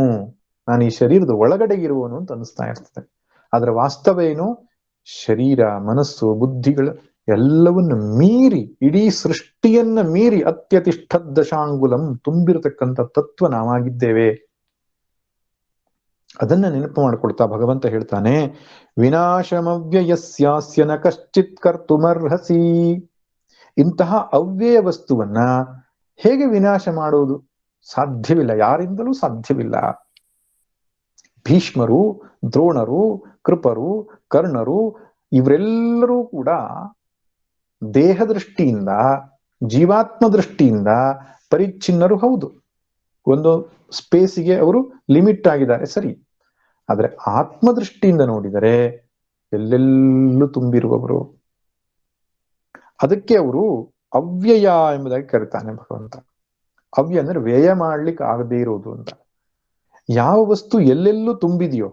ನಾನು ಈ ಶರೀರದ ಒಳಗಡೆ ಇರುವನು ಅಂತ ಅನಿಸ್ತಾ ಇರ್ತದೆ. ಅದರ ವಾಸ್ತವ ಏನು? ಶರೀರ, ಮನಸ್ಸು, ಬುದ್ಧಿಗಳ ಎಲ್ಲವನ್ನು ಮೀರಿ, ಇಡೀ ಸೃಷ್ಟಿಯನ್ನ ಮೀರಿ ಅತ್ಯತಿಷ್ಠ ದಶಾಂಗುಲಂ ತುಂಬಿರತಕ್ಕಂಥ ತತ್ವ ನಾವಾಗಿದ್ದೇವೆ. ಅದನ್ನ ನೆನಪು ಮಾಡಿಕೊಳ್ತಾ ಭಗವಂತ ಹೇಳ್ತಾನೆ, ವಿನಾಶಮವ್ಯಯಸ್ಯಾಸ್ಯ ನ ಕಶ್ಚಿತ್ ಕರ್ತುಮರ್ಹಸಿ. ಇಂತಹ ಅವ್ಯಯ ವಸ್ತುವನ್ನ ಹೇಗೆ ವಿನಾಶ ಮಾಡುವುದು? ಸಾಧ್ಯವಿಲ್ಲ, ಯಾರಿಂದಲೂ ಸಾಧ್ಯವಿಲ್ಲ. ಭೀಷ್ಮರು, ದ್ರೋಣರು, ಕೃಪರು, ಕರ್ಣರು ಇವರೆಲ್ಲರೂ ಕೂಡ ದೇಹ ದೃಷ್ಟಿಯಿಂದ, ಜೀವಾತ್ಮ ದೃಷ್ಟಿಯಿಂದ ಪರಿಚ್ಛಿನ್ನರು ಹೌದು. ಒಂದು ಸ್ಪೇಸಿಗೆ ಅವರು ಲಿಮಿಟ್ ಆಗಿದ್ದಾರೆ, ಸರಿ. ಆದ್ರೆ ಆತ್ಮದೃಷ್ಟಿಯಿಂದ ನೋಡಿದರೆ ಎಲ್ಲೆಲ್ಲೂ ತುಂಬಿರುವವರು. ಅದಕ್ಕೆ ಅವರು ಅವ್ಯಯ ಎಂಬುದಾಗಿ ಕರೀತಾನೆ ಭಗವಂತ. ಅವ್ಯ ಅಂದ್ರೆ ವ್ಯಯ ಮಾಡ್ಲಿಕ್ಕೆ ಆಗದೇ ಇರೋದು ಅಂತ. ಯಾವ ವಸ್ತು ಎಲ್ಲೆಲ್ಲೂ ತುಂಬಿದೆಯೋ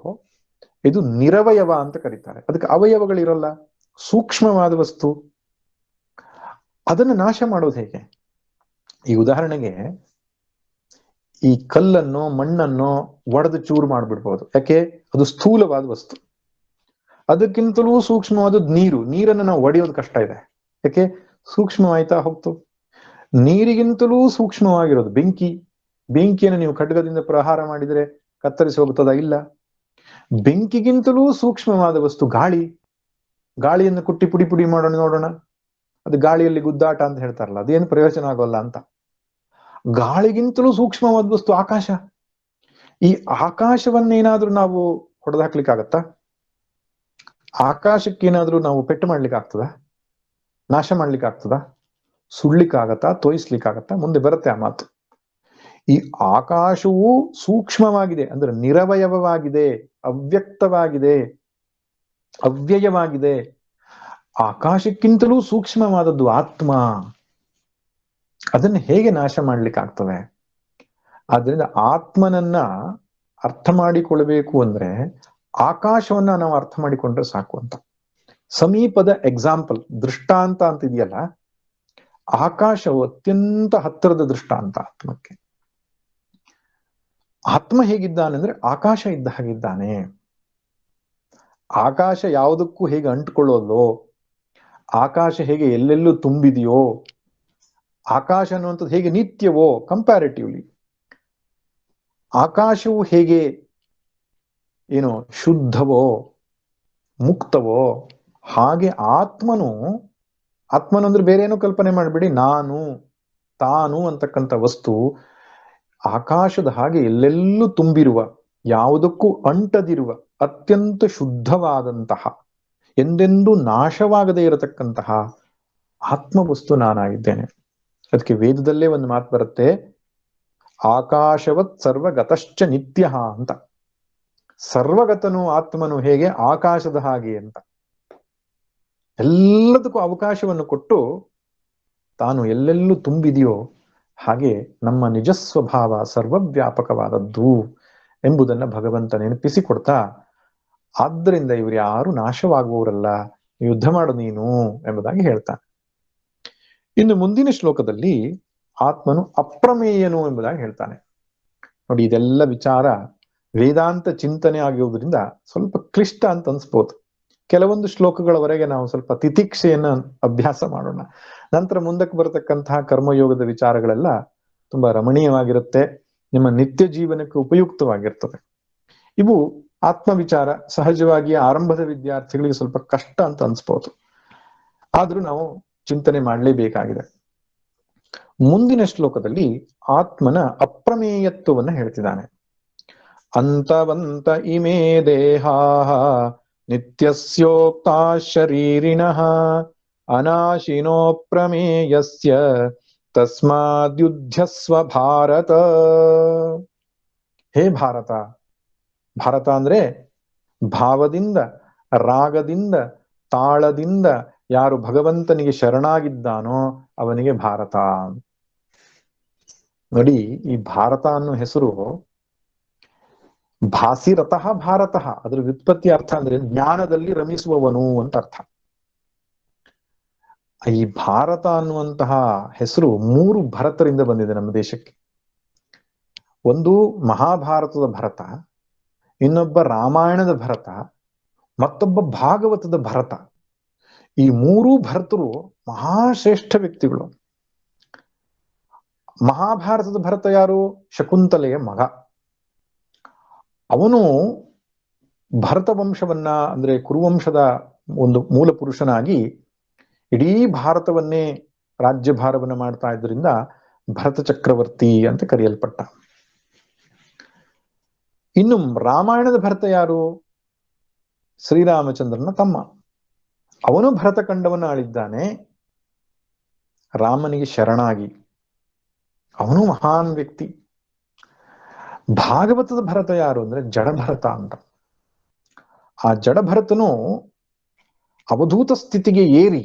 ಇದು ನಿರವಯವ ಅಂತ ಕರೀತಾರೆ. ಅದಕ್ಕೆ ಅವಯವಗಳಿರಲ್ಲ, ಸೂಕ್ಷ್ಮವಾದ ವಸ್ತು. ಅದನ್ನು ನಾಶ ಮಾಡೋದು ಹೇಗೆ? ಈ ಉದಾಹರಣೆಗೆ ಈ ಕಲ್ಲನ್ನು, ಮಣ್ಣನ್ನು ಒಡೆದು ಚೂರು ಮಾಡ್ಬಿಡ್ಬೋದು. ಯಾಕೆ? ಅದು ಸ್ಥೂಲವಾದ ವಸ್ತು. ಅದಕ್ಕಿಂತಲೂ ಸೂಕ್ಷ್ಮವಾದದ್ದು ನೀರು. ನೀರನ್ನು ನಾವು ಒಡೆಯೋದು ಕಷ್ಟ ಇದೆ. ಯಾಕೆ? ಸೂಕ್ಷ್ಮವಾಯ್ತಾ ಹೋಗ್ತು. ನೀರಿಗಿಂತಲೂ ಸೂಕ್ಷ್ಮವಾಗಿರೋದು ಬೆಂಕಿ. ಬೆಂಕಿಯನ್ನು ನೀವು ಖಡ್ಗದಿಂದ ಪ್ರಹಾರ ಮಾಡಿದರೆ ಕತ್ತರಿಸಿ ಹೋಗ್ತದ? ಇಲ್ಲ. ಬೆಂಕಿಗಿಂತಲೂ ಸೂಕ್ಷ್ಮವಾದ ವಸ್ತು ಗಾಳಿ. ಗಾಳಿಯನ್ನು ಕುಟ್ಟಿ ಪುಡಿ ಪುಡಿ ಮಾಡೋಣ, ನೋಡೋಣ. ಅದು ಗಾಳಿಯಲ್ಲಿ ಗುದ್ದಾಟ ಅಂತ ಹೇಳ್ತಾರಲ್ಲ, ಅದೇನು ಪ್ರಯೋಜನ ಆಗೋಲ್ಲ ಅಂತ. ಗಾಳಿಗಿಂತಲೂ ಸೂಕ್ಷ್ಮವಾದ ವಸ್ತು ಆಕಾಶ. ಈ ಆಕಾಶವನ್ನೇನಾದ್ರೂ ನಾವು ಹೊಡೆದಾಕ್ಲಿಕ್ಕೆ ಆಗತ್ತಾ? ಆಕಾಶಕ್ಕೇನಾದ್ರೂ ನಾವು ಪೆಟ್ಟು ಮಾಡ್ಲಿಕ್ಕೆ ಆಗ್ತದ? ನಾಶ ಮಾಡ್ಲಿಕ್ಕೆ ಆಗ್ತದ? ಸುಡ್ಲಿಕ್ಕಾಗತ್ತಾ, ತೋಯಿಸ್ಲಿಕ್ಕಾಗತ್ತಾ? ಮುಂದೆ ಬರುತ್ತೆ ಆ ಮಾತು. ಈ ಆಕಾಶವು ಸೂಕ್ಷ್ಮವಾಗಿದೆ ಅಂದ್ರೆ ನಿರವಯವವಾಗಿದೆ, ಅವ್ಯಕ್ತವಾಗಿದೆ, ಅವ್ಯಯವಾಗಿದೆ. ಆಕಾಶಕ್ಕಿಂತಲೂ ಸೂಕ್ಷ್ಮವಾದದ್ದು ಆತ್ಮ. ಅದನ್ನು ಹೇಗೆ ನಾಶ ಮಾಡ್ಲಿಕ್ಕಾಗ್ತದೆ? ಆದ್ರಿಂದ ಆತ್ಮನನ್ನ ಅರ್ಥ ಮಾಡಿಕೊಳ್ಬೇಕು ಅಂದ್ರೆ ಆಕಾಶವನ್ನ ನಾವು ಅರ್ಥ ಮಾಡಿಕೊಂಡ್ರೆ ಸಾಕು ಅಂತ. ಸಮೀಪದ ಎಕ್ಸಾಂಪಲ್, ದೃಷ್ಟಾಂತ ಅಂತ ಇದೆಯಲ್ಲ, ಆಕಾಶವು ಅತ್ಯಂತ ಹತ್ತಿರದ ದೃಷ್ಟಾಂತ ಆತ್ಮಕ್ಕೆ. ಆತ್ಮ ಹೇಗಿದ್ದಾನೆ ಅಂದ್ರೆ ಆಕಾಶ ಇದ್ದ ಹಾಗಿದ್ದಾನೆ. ಆಕಾಶ ಯಾವುದಕ್ಕೂ ಹೇಗೆ ಅಂಟ್ಕೊಳ್ಳೋದೋ, ಆಕಾಶ ಹೇಗೆ ಎಲ್ಲೆಲ್ಲೂ ತುಂಬಿದೆಯೋ, ಆಕಾಶ ಅನ್ನುವಂಥದ್ದು ಹೇಗೆ ನಿತ್ಯವೋ ಕಂಪ್ಯಾರಿಟಿವ್ಲಿ, ಆಕಾಶವು ಹೇಗೆ ಏನು ಶುದ್ಧವೋ ಮುಕ್ತವೋ, ಹಾಗೆ ಆತ್ಮನು ಅಂದ್ರೆ ಬೇರೆ ಏನೋ ಕಲ್ಪನೆ ಮಾಡಬೇಡಿ, ನಾನು ತಾನು ಅಂತಕ್ಕಂಥ ವಸ್ತು ಆಕಾಶದ ಹಾಗೆ ಎಲ್ಲೆಲ್ಲೂ ತುಂಬಿರುವ, ಯಾವುದಕ್ಕೂ ಅಂಟದಿರುವ, ಅತ್ಯಂತ ಶುದ್ಧವಾದಂತಹ, ಎಂದೆಂದೂ ನಾಶವಾಗದೇ ಇರತಕ್ಕಂತಹ ಆತ್ಮವಸ್ತು ನಾನಾಗಿದ್ದೇನೆ. ಅದಕ್ಕೆ ವೇದದಲ್ಲೇ ಒಂದು ಮಾತು ಬರುತ್ತೆ, ಆಕಾಶವತ್ ಸರ್ವಗತಶ್ಚ ನಿತ್ಯ ಅಂತ. ಸರ್ವಗತನು ಆತ್ಮನು ಹೇಗೆ ಆಕಾಶದ ಹಾಗೆ ಅಂತ. ಎಲ್ಲದಕ್ಕೂ ಅವಕಾಶವನ್ನು ಕೊಟ್ಟು ತಾನು ಎಲ್ಲೆಲ್ಲೂ ತುಂಬಿದೆಯೋ ಹಾಗೆ ನಮ್ಮ ನಿಜ ಸ್ವಭಾವ ಸರ್ವವ್ಯಾಪಕವಾದದ್ದು ಎಂಬುದನ್ನ ಭಗವಂತ ನೆನಪಿಸಿಕೊಡ್ತಾ, ಆದ್ದರಿಂದ ಇವರು ಯಾರು ನಾಶವಾಗುವವರಲ್ಲ, ಯುದ್ಧ ಮಾಡು ನೀನು ಎಂಬುದಾಗಿ ಹೇಳ್ತಾನೆ. ಇನ್ನು ಮುಂದಿನ ಶ್ಲೋಕದಲ್ಲಿ ಆತ್ಮನು ಅಪ್ರಮೇಯನು ಎಂಬುದಾಗಿ ಹೇಳ್ತಾನೆ. ನೋಡಿ, ಇದೆಲ್ಲ ವಿಚಾರ ವೇದಾಂತ ಚಿಂತನೆ ಆಗಿರುವುದರಿಂದ ಸ್ವಲ್ಪ ಕ್ಲಿಷ್ಟ ಅಂತ ಅನ್ಸ್ಬೋದು. ಕೆಲವೊಂದು ಶ್ಲೋಕಗಳವರೆಗೆ ನಾವು ಸ್ವಲ್ಪ ತಿತಿಕ್ಷೆಯನ್ನ ಅಭ್ಯಾಸ ಮಾಡೋಣ. ನಂತರ ಮುಂದಕ್ಕೆ ಬರತಕ್ಕಂತಹ ಕರ್ಮಯೋಗದ ವಿಚಾರಗಳೆಲ್ಲ ತುಂಬಾ ರಮಣೀಯವಾಗಿರುತ್ತೆ, ನಿಮ್ಮ ನಿತ್ಯ ಜೀವನಕ್ಕೆ ಉಪಯುಕ್ತವಾಗಿರ್ತದೆ. ಇವು ಆತ್ಮ ವಿಚಾರ ಸಹಜವಾಗಿ ಆರಂಭದ ವಿದ್ಯಾರ್ಥಿಗಳಿಗೆ ಸ್ವಲ್ಪ ಕಷ್ಟ ಅಂತ ಅನ್ಸ್ಬೋದು, ಆದ್ರೂ ನಾವು ಚಿಂತನೆ ಮಾಡಲೇಬೇಕಾಗಿದೆ. ಮುಂದಿನ ಶ್ಲೋಕದಲ್ಲಿ ಆತ್ಮನ ಅಪ್ರಮೇಯತ್ವವನ್ನು ಹೇಳ್ತಿದ್ದಾನೆ. ಅಂತವಂತ ಇಮೇ ದೇಹಾ ನಿತ್ಯಸ್ಯೋಕ್ತಾ ಶರೀರಿಣಃ ಅನಾಶಿನೋ ಪ್ರಮೇಯಸ್ಯ ತಸ್ಮಾದ್ಯುಧ್ಯಸ್ವ ಭಾರತ. ಹೇ ಭಾರತ, ಭಾರತ ಅಂದ್ರೆ ಭಾವದಿಂದ, ರಾಗದಿಂದ, ತಾಳದಿಂದ ಯಾರು ಭಗವಂತನಿಗೆ ಶರಣಾಗಿದ್ದಾನೋ ಅವನಿಗೆ ಭಾರತ. ನೋಡಿ, ಈ ಭಾರತ ಅನ್ನೋ ಹೆಸರು ಭಾಸಿರತಃ ಭಾರತಃ, ಅದ್ರ ವ್ಯುತ್ಪತ್ತಿ ಅರ್ಥ ಅಂದ್ರೆ ಜ್ಞಾನದಲ್ಲಿ ರಮಿಸುವವನು ಅಂತ ಅರ್ಥ. ಈ ಭಾರತ ಅನ್ನುವಂತಹ ಹೆಸರು 3 ಭರತರಿಂದ ಬಂದಿದೆ ನಮ್ಮ ದೇಶಕ್ಕೆ. ಒಂದು ಮಹಾಭಾರತದ ಭರತ, ಇನ್ನೊಬ್ಬ ರಾಮಾಯಣದ ಭರತ, ಮತ್ತೊಬ್ಬ ಭಾಗವತದ ಭರತ. ಈ 3 ಭರತರು ಮಹಾಶ್ರೇಷ್ಠ ವ್ಯಕ್ತಿಗಳು. ಮಹಾಭಾರತದ ಭರತ ಯಾರು? ಶಕುಂತಲೆಯ ಮಗ. ಅವನು ಭರತ ವಂಶವನ್ನ ಅಂದ್ರೆ ಕುರುವಂಶದ ಒಂದು ಮೂಲ ಪುರುಷನಾಗಿ ಇಡೀ ಭಾರತವನ್ನೇ ರಾಜ್ಯಭಾರವನ್ನ ಮಾಡ್ತಾ ಇದ್ರಿಂದ ಭರತ ಚಕ್ರವರ್ತಿ ಅಂತ ಕರೆಯಲ್ಪಟ್ಟ. ಇನ್ನು ರಾಮಾಯಣದ ಭರತ ಯಾರು? ಶ್ರೀರಾಮಚಂದ್ರನ ತಮ್ಮ. ಅವನು ಭರತಖಂಡವನ್ನು ಆಳಿದ್ದಾನೆ ರಾಮನಿಗೆ ಶರಣಾಗಿ. ಅವನು ಮಹಾನ್ ವ್ಯಕ್ತಿ. ಭಾಗವತದ ಭರತ ಯಾರು ಅಂದ್ರೆ ಜಡಭರತ ಅಂತ. ಆ ಜಡಭರತನು ಅವಧೂತ ಸ್ಥಿತಿಗೆ ಏರಿ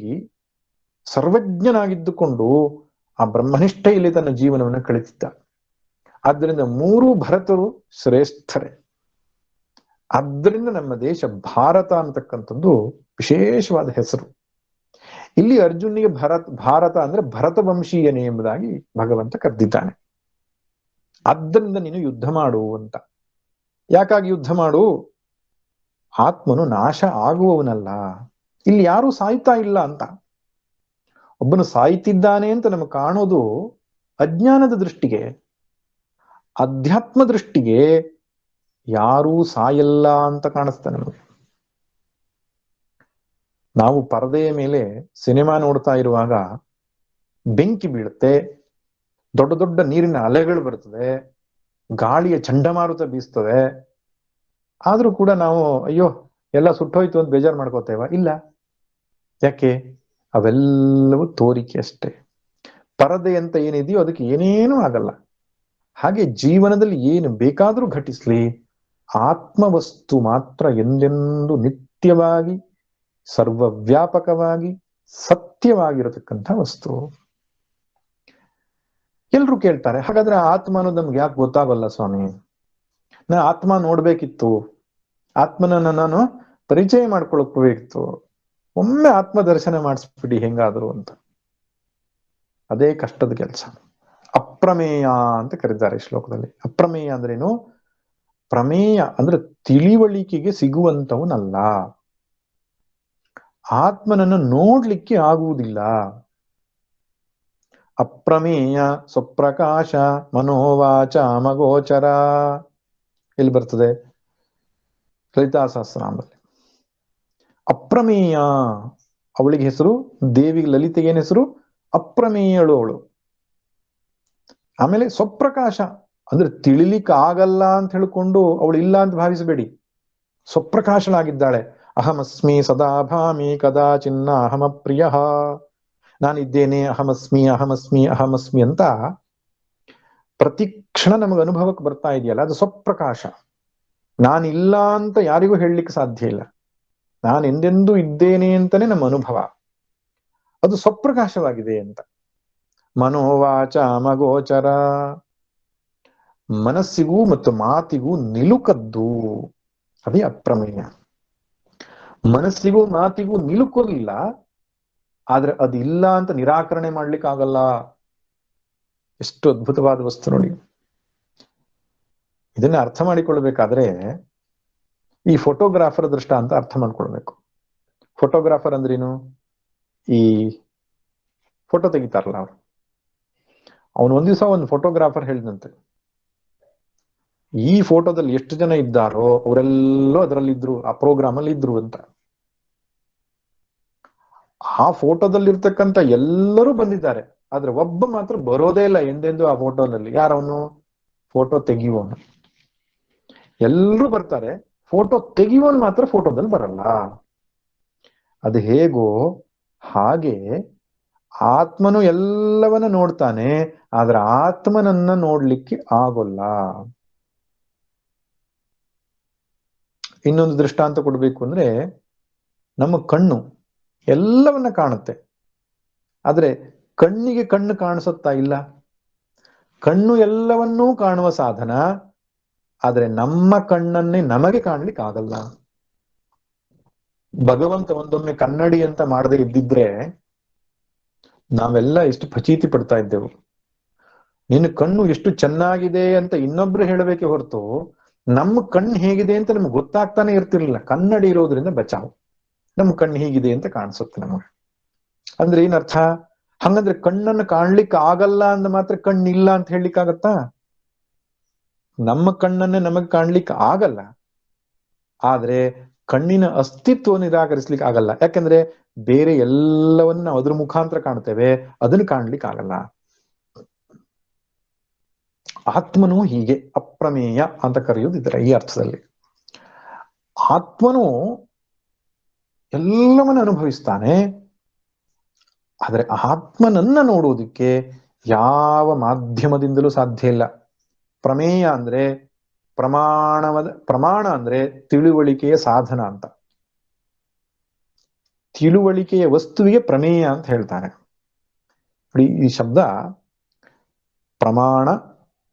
ಸರ್ವಜ್ಞನಾಗಿದ್ದುಕೊಂಡು ಆ ಬ್ರಹ್ಮನಿಷ್ಠೆಯಲ್ಲಿ ತನ್ನ ಜೀವನವನ್ನು ಕಳೆದಿದ್ದ. ಆದ್ದರಿಂದ 3 ಭರತರು ಶ್ರೇಷ್ಠರೇ. ಆದ್ದರಿಂದ ನಮ್ಮ ದೇಶ ಭಾರತ ಅಂತಕ್ಕಂಥದ್ದು ವಿಶೇಷವಾದ ಹೆಸರು. ಇಲ್ಲಿ ಅರ್ಜುನಿಗೆ ಭಾರತ ಅಂದ್ರೆ ಭರತ ವಂಶೀಯನೇ ಎಂಬುದಾಗಿ ಭಗವಂತ ಕರೆದಿದ್ದಾನೆ. ಆದ್ದರಿಂದ ನೀನು ಯುದ್ಧ ಮಾಡು ಅಂತ. ಯಾಕಾಗಿ ಯುದ್ಧ ಮಾಡು? ಆತ್ಮನು ನಾಶ ಆಗುವವನಲ್ಲ. ಇಲ್ಲಿ ಯಾರು ಸಾಯ್ತಾ ಇಲ್ಲ ಅಂತ. ಒಬ್ಬನು ಸಾಯ್ತಿದ್ದಾನೆ ಅಂತ ನಮಗೆ ಕಾಣೋದು ಅಜ್ಞಾನದ ದೃಷ್ಟಿಗೆ. ಅಧ್ಯಾತ್ಮ ದೃಷ್ಟಿಗೆ ಯಾರೂ ಸಾಯಲ್ಲ ಅಂತ ಕಾಣಿಸ್ತಾನೆ ನಮಗೆ. ನಾವು ಪರದೆಯ ಮೇಲೆ ಸಿನಿಮಾ ನೋಡ್ತಾ ಇರುವಾಗ ಬೆಂಕಿ ಬೀಳುತ್ತೆ, ದೊಡ್ಡ ದೊಡ್ಡ ನೀರಿನ ಅಲೆಗಳು ಬರ್ತದೆ, ಗಾಳಿಯ ಚಂಡಮಾರುತ ಬೀಸ್ತದೆ. ಆದ್ರೂ ಕೂಡ ನಾವು ಅಯ್ಯೋ ಎಲ್ಲ ಸುಟ್ಟೋಯ್ತು ಅಂತ ಬೇಜಾರು ಮಾಡ್ಕೋತೇವ? ಇಲ್ಲ. ಯಾಕೆ? ಅವೆಲ್ಲವೂ ತೋರಿಕೆ ಅಷ್ಟೇ. ಪರದೆ ಅಂತ ಏನಿದೆಯೋ ಅದಕ್ಕೆ ಏನೇನೂ ಆಗಲ್ಲ. ಹಾಗೆ ಜೀವನದಲ್ಲಿ ಏನು ಬೇಕಾದ್ರೂ ಘಟಿಸ್ಲಿ, ಆತ್ಮವಸ್ತು ಮಾತ್ರ ಎಂದೆಂದು ನಿತ್ಯವಾಗಿ ಸರ್ವವ್ಯಾಪಕವಾಗಿ ಸತ್ಯವಾಗಿರತಕ್ಕಂಥ ವಸ್ತು. ಎಲ್ರು ಕೇಳ್ತಾರೆ, ಹಾಗಾದ್ರೆ ಆತ್ಮ ಅನ್ನೋದು ನಮ್ಗೆ ಯಾಕೆ ಗೊತ್ತಾಗಲ್ಲ ಸ್ವಾಮಿ? ನಾನು ಆತ್ಮ ನೋಡ್ಬೇಕಿತ್ತು, ಆತ್ಮನನ್ನ ನಾನು ಪರಿಚಯ ಮಾಡ್ಕೊಳ್ಬೇಕಿತ್ತು, ಒಮ್ಮೆ ಆತ್ಮ ದರ್ಶನ ಮಾಡಿಸ್ಬಿಡಿ ಹೆಂಗಾದ್ರು ಅಂತ. ಅದೇ ಕಷ್ಟದ ಕೆಲಸ. ಅಪ್ರಮೇಯ ಅಂತ ಕರೀತಾರೆ ಈ ಶ್ಲೋಕದಲ್ಲಿ. ಅಪ್ರಮೇಯ ಅಂದ್ರೇನು? ಪ್ರಮೇಯ ಅಂದ್ರೆ ತಿಳಿವಳಿಕೆಗೆ ಸಿಗುವಂತವನಲ್ಲ, ಆತ್ಮನನ್ನು ನೋಡ್ಲಿಕ್ಕೆ ಆಗುವುದಿಲ್ಲ. ಅಪ್ರಮೇಯ ಸ್ವಪ್ರಕಾಶ ಮನೋವಾಚ ಮಗೋಚರ. ಎಲ್ಲಿ ಬರ್ತದೆ? ಲಲಿತಾ ಸಹಸ್ರನಾಮದಲ್ಲಿ. ಅಪ್ರಮೇಯ, ಅವಳಿಗೆ ಹೆಸರು, ದೇವಿಗೆ ಲಲಿತೆಗೆ ಏನ್ ಹೆಸರು? ಅಪ್ರಮೇಯಳು ಅವಳು. ಆಮೇಲೆ ಸ್ವಪ್ರಕಾಶ ಅಂದ್ರೆ ತಿಳಿಲಿಕ್ಕೆ ಆಗಲ್ಲ ಅಂತ ಹೇಳ್ಕೊಂಡು ಅವಳು ಇಲ್ಲ ಅಂತ ಭಾವಿಸಬೇಡಿ, ಸ್ವಪ್ರಕಾಶಳಾಗಿದ್ದಾಳೆ. ಅಹಮಸ್ಮಿ ಸದಾ ಭಾಮಿ ಕದಾಚಿನ್ನ ಅಹಮಪ್ರಿಯ, ನಾನಿದ್ದೇನೆ, ಅಹಮಸ್ಮಿ ಅಹಮಸ್ಮಿ ಅಹಮಸ್ಮಿ ಅಂತ ಪ್ರತಿ ಕ್ಷಣ ನಮಗೆ ಅನುಭವಕ್ಕೆ ಬರ್ತಾ ಇದೆಯಲ್ಲ, ಅದು ಸ್ವಪ್ರಕಾಶ. ನಾನಿಲ್ಲ ಅಂತ ಯಾರಿಗೂ ಹೇಳಲಿಕ್ಕೆ ಸಾಧ್ಯ ಇಲ್ಲ, ನಾನು ಎಂದೆಂದೂ ಇದ್ದೇನೆ ಅಂತಾನೆ ನಮ್ಮ ಅನುಭವ, ಅದು ಸ್ವಪ್ರಕಾಶವಾಗಿದೆ ಅಂತ. ಮನೋವಾಚ ಮಗೋಚರ, ಮನಸ್ಸಿಗೂ ಮತ್ತು ಮಾತಿಗೂ ನಿಲುಕದ್ದು, ಅದೇ ಅಪ್ರಮೇಯ. ಮನಸ್ಸಿಗೂ ಮಾತಿಗೂ ನಿಲುಕೋದಿಲ್ಲ, ಆದ್ರೆ ಅದಿಲ್ಲ ಅಂತ ನಿರಾಕರಣೆ ಮಾಡ್ಲಿಕ್ಕೆ ಆಗಲ್ಲ. ಎಷ್ಟು ಅದ್ಭುತವಾದ ವಸ್ತು ನೋಡಿ. ಇದನ್ನ ಅರ್ಥ ಮಾಡಿಕೊಳ್ಬೇಕಾದ್ರೆ ಈ ಫೋಟೋಗ್ರಾಫರ್ ದೃಷ್ಟಾಂತ ಅರ್ಥ ಮಾಡ್ಕೊಳ್ಬೇಕು. ಫೋಟೋಗ್ರಾಫರ್ ಅಂದ್ರೇನು? ಈ ಫೋಟೋ ತೆಗಿತಾರಲ್ಲ ಅವ್ರು. ಅವನು ಒಂದ್ ದಿವಸ ಒಂದು ಫೋಟೋಗ್ರಾಫರ್ ಹೇಳಿದಂತೆ, ಈ ಫೋಟೋದಲ್ಲಿ ಎಷ್ಟು ಜನ ಇದ್ದಾರೋ ಅವರೆಲ್ಲೋ ಅದರಲ್ಲಿದ್ರು, ಆ ಪ್ರೋಗ್ರಾಮ್ ಅಲ್ಲಿ ಇದ್ರು ಅಂತ. ಆ ಫೋಟೋದಲ್ಲಿರ್ತಕ್ಕಂಥ ಎಲ್ಲರೂ ಬಂದಿದ್ದಾರೆ, ಆದ್ರೆ ಒಬ್ಬ ಮಾತ್ರ ಬರೋದೇ ಇಲ್ಲ ಎಂದೆಂದು ಆ ಫೋಟೋದಲ್ಲಿ. ಯಾರವನು? ಫೋಟೋ ತೆಗೆಯುವವನು. ಎಲ್ಲರೂ ಬರ್ತಾರೆ, ಫೋಟೋ ತೆಗೆಯುವವನು ಮಾತ್ರ ಫೋಟೋದಲ್ಲಿ ಬರಲ್ಲ. ಅದು ಹೇಗೋ ಹಾಗೆ ಆತ್ಮನು ಎಲ್ಲವನ್ನ ನೋಡ್ತಾನೆ, ಆದ್ರೆ ಆತ್ಮನನ್ನ ನೋಡ್ಲಿಕ್ಕೆ ಆಗೋಲ್ಲ. ಇನ್ನೊಂದು ದೃಷ್ಟಾಂತ ಕೊಡ್ಬೇಕು ಅಂದ್ರೆ, ನಮ್ಮ ಕಣ್ಣು ಎಲ್ಲವನ್ನ ಕಾಣುತ್ತೆ, ಆದ್ರೆ ಕಣ್ಣಿಗೆ ಕಣ್ಣು ಕಾಣಿಸುತ್ತಾ ಇಲ್ಲ. ಕಣ್ಣು ಎಲ್ಲವನ್ನೂ ಕಾಣುವ ಸಾಧನ, ಆದ್ರೆ ನಮ್ಮ ಕಣ್ಣನ್ನೇ ನಮಗೆ ಕಾಣ್ಲಿಕ್ಕೆ ಆಗಲ್ಲ. ಭಗವಂತ ಒಂದೊಮ್ಮೆ ಕನ್ನಡಿ ಅಂತ ಮಾಡದೆ ಇದ್ದಿದ್ರೆ ನಾವೆಲ್ಲ ಎಷ್ಟು ಫಚೀತಿ ಪಡ್ತಾ ಇದ್ದೆವು. ನಿನ್ನ ಕಣ್ಣು ಎಷ್ಟು ಚೆನ್ನಾಗಿದೆ ಅಂತ ಇನ್ನೊಬ್ರು ಹೇಳಬೇಕೆ ಹೊರತು ನಮ್ಮ ಕಣ್ಣು ಹೇಗಿದೆ ಅಂತ ನಮ್ಗೆ ಗೊತ್ತಾಗ್ತಾನೆ ಇರ್ತಿರ್ಲಿಲ್ಲ. ಕನ್ನಡಿ ಇರೋದ್ರಿಂದ ಬಚಾವು, ನಮ್ಮ ಕಣ್ಣು ಹೀಗಿದೆ ಅಂತ ಕಾಣಿಸುತ್ತೆ ನಮಗೆ. ಅಂದ್ರೆ ಏನರ್ಥ? ಹಂಗಂದ್ರೆ ಕಣ್ಣನ್ನು ಕಾಣ್ಲಿಕ್ಕೆ ಆಗಲ್ಲ ಅಂದ ಮಾತ್ರ ಕಣ್ಣಿಲ್ಲ ಅಂತ ಹೇಳಲಿಕ್ಕೆ ಆಗತ್ತಾ? ನಮ್ಮ ಕಣ್ಣನ್ನೇ ನಮಗೆ ಕಾಣ್ಲಿಕ್ಕೆ ಆಗಲ್ಲ, ಆದ್ರೆ ಕಣ್ಣಿನ ಅಸ್ತಿತ್ವ ನಿರಾಕರಿಸ್ಲಿಕ್ಕೆ ಆಗಲ್ಲ. ಯಾಕಂದ್ರೆ ಬೇರೆ ಎಲ್ಲವನ್ನ ನಾವು ಅದ್ರ ಮುಖಾಂತರ ಕಾಣ್ತೇವೆ, ಅದನ್ನು ಕಾಣ್ಲಿಕ್ಕೆ ಆಗಲ್ಲ. ಆತ್ಮನು ಹೀಗೆ ಅಪ್ರಮೇಯ ಅಂತ ಕರೆಯುವುದಿದ್ರೆ ಈ ಅರ್ಥದಲ್ಲಿ. ಆತ್ಮನು ಎಲ್ಲವನ್ನ ಅನುಭವಿಸ್ತಾನೆ, ಆದ್ರೆ ಆತ್ಮನನ್ನ ನೋಡುವುದಕ್ಕೆ ಯಾವ ಮಾಧ್ಯಮದಿಂದಲೂ ಸಾಧ್ಯ ಇಲ್ಲ. ಪ್ರಮೇಯ ಅಂದ್ರೆ ಪ್ರಮಾಣ ಅಂದ್ರೆ ತಿಳುವಳಿಕೆಯ ಸಾಧನ ಅಂತ. ತಿಳುವಳಿಕೆಯ ವಸ್ತುವಿಗೆ ಪ್ರಮೇಯ ಅಂತ ಹೇಳ್ತಾರೆ. ನೋಡಿ, ಈ ಶಬ್ದ ಪ್ರಮಾಣ,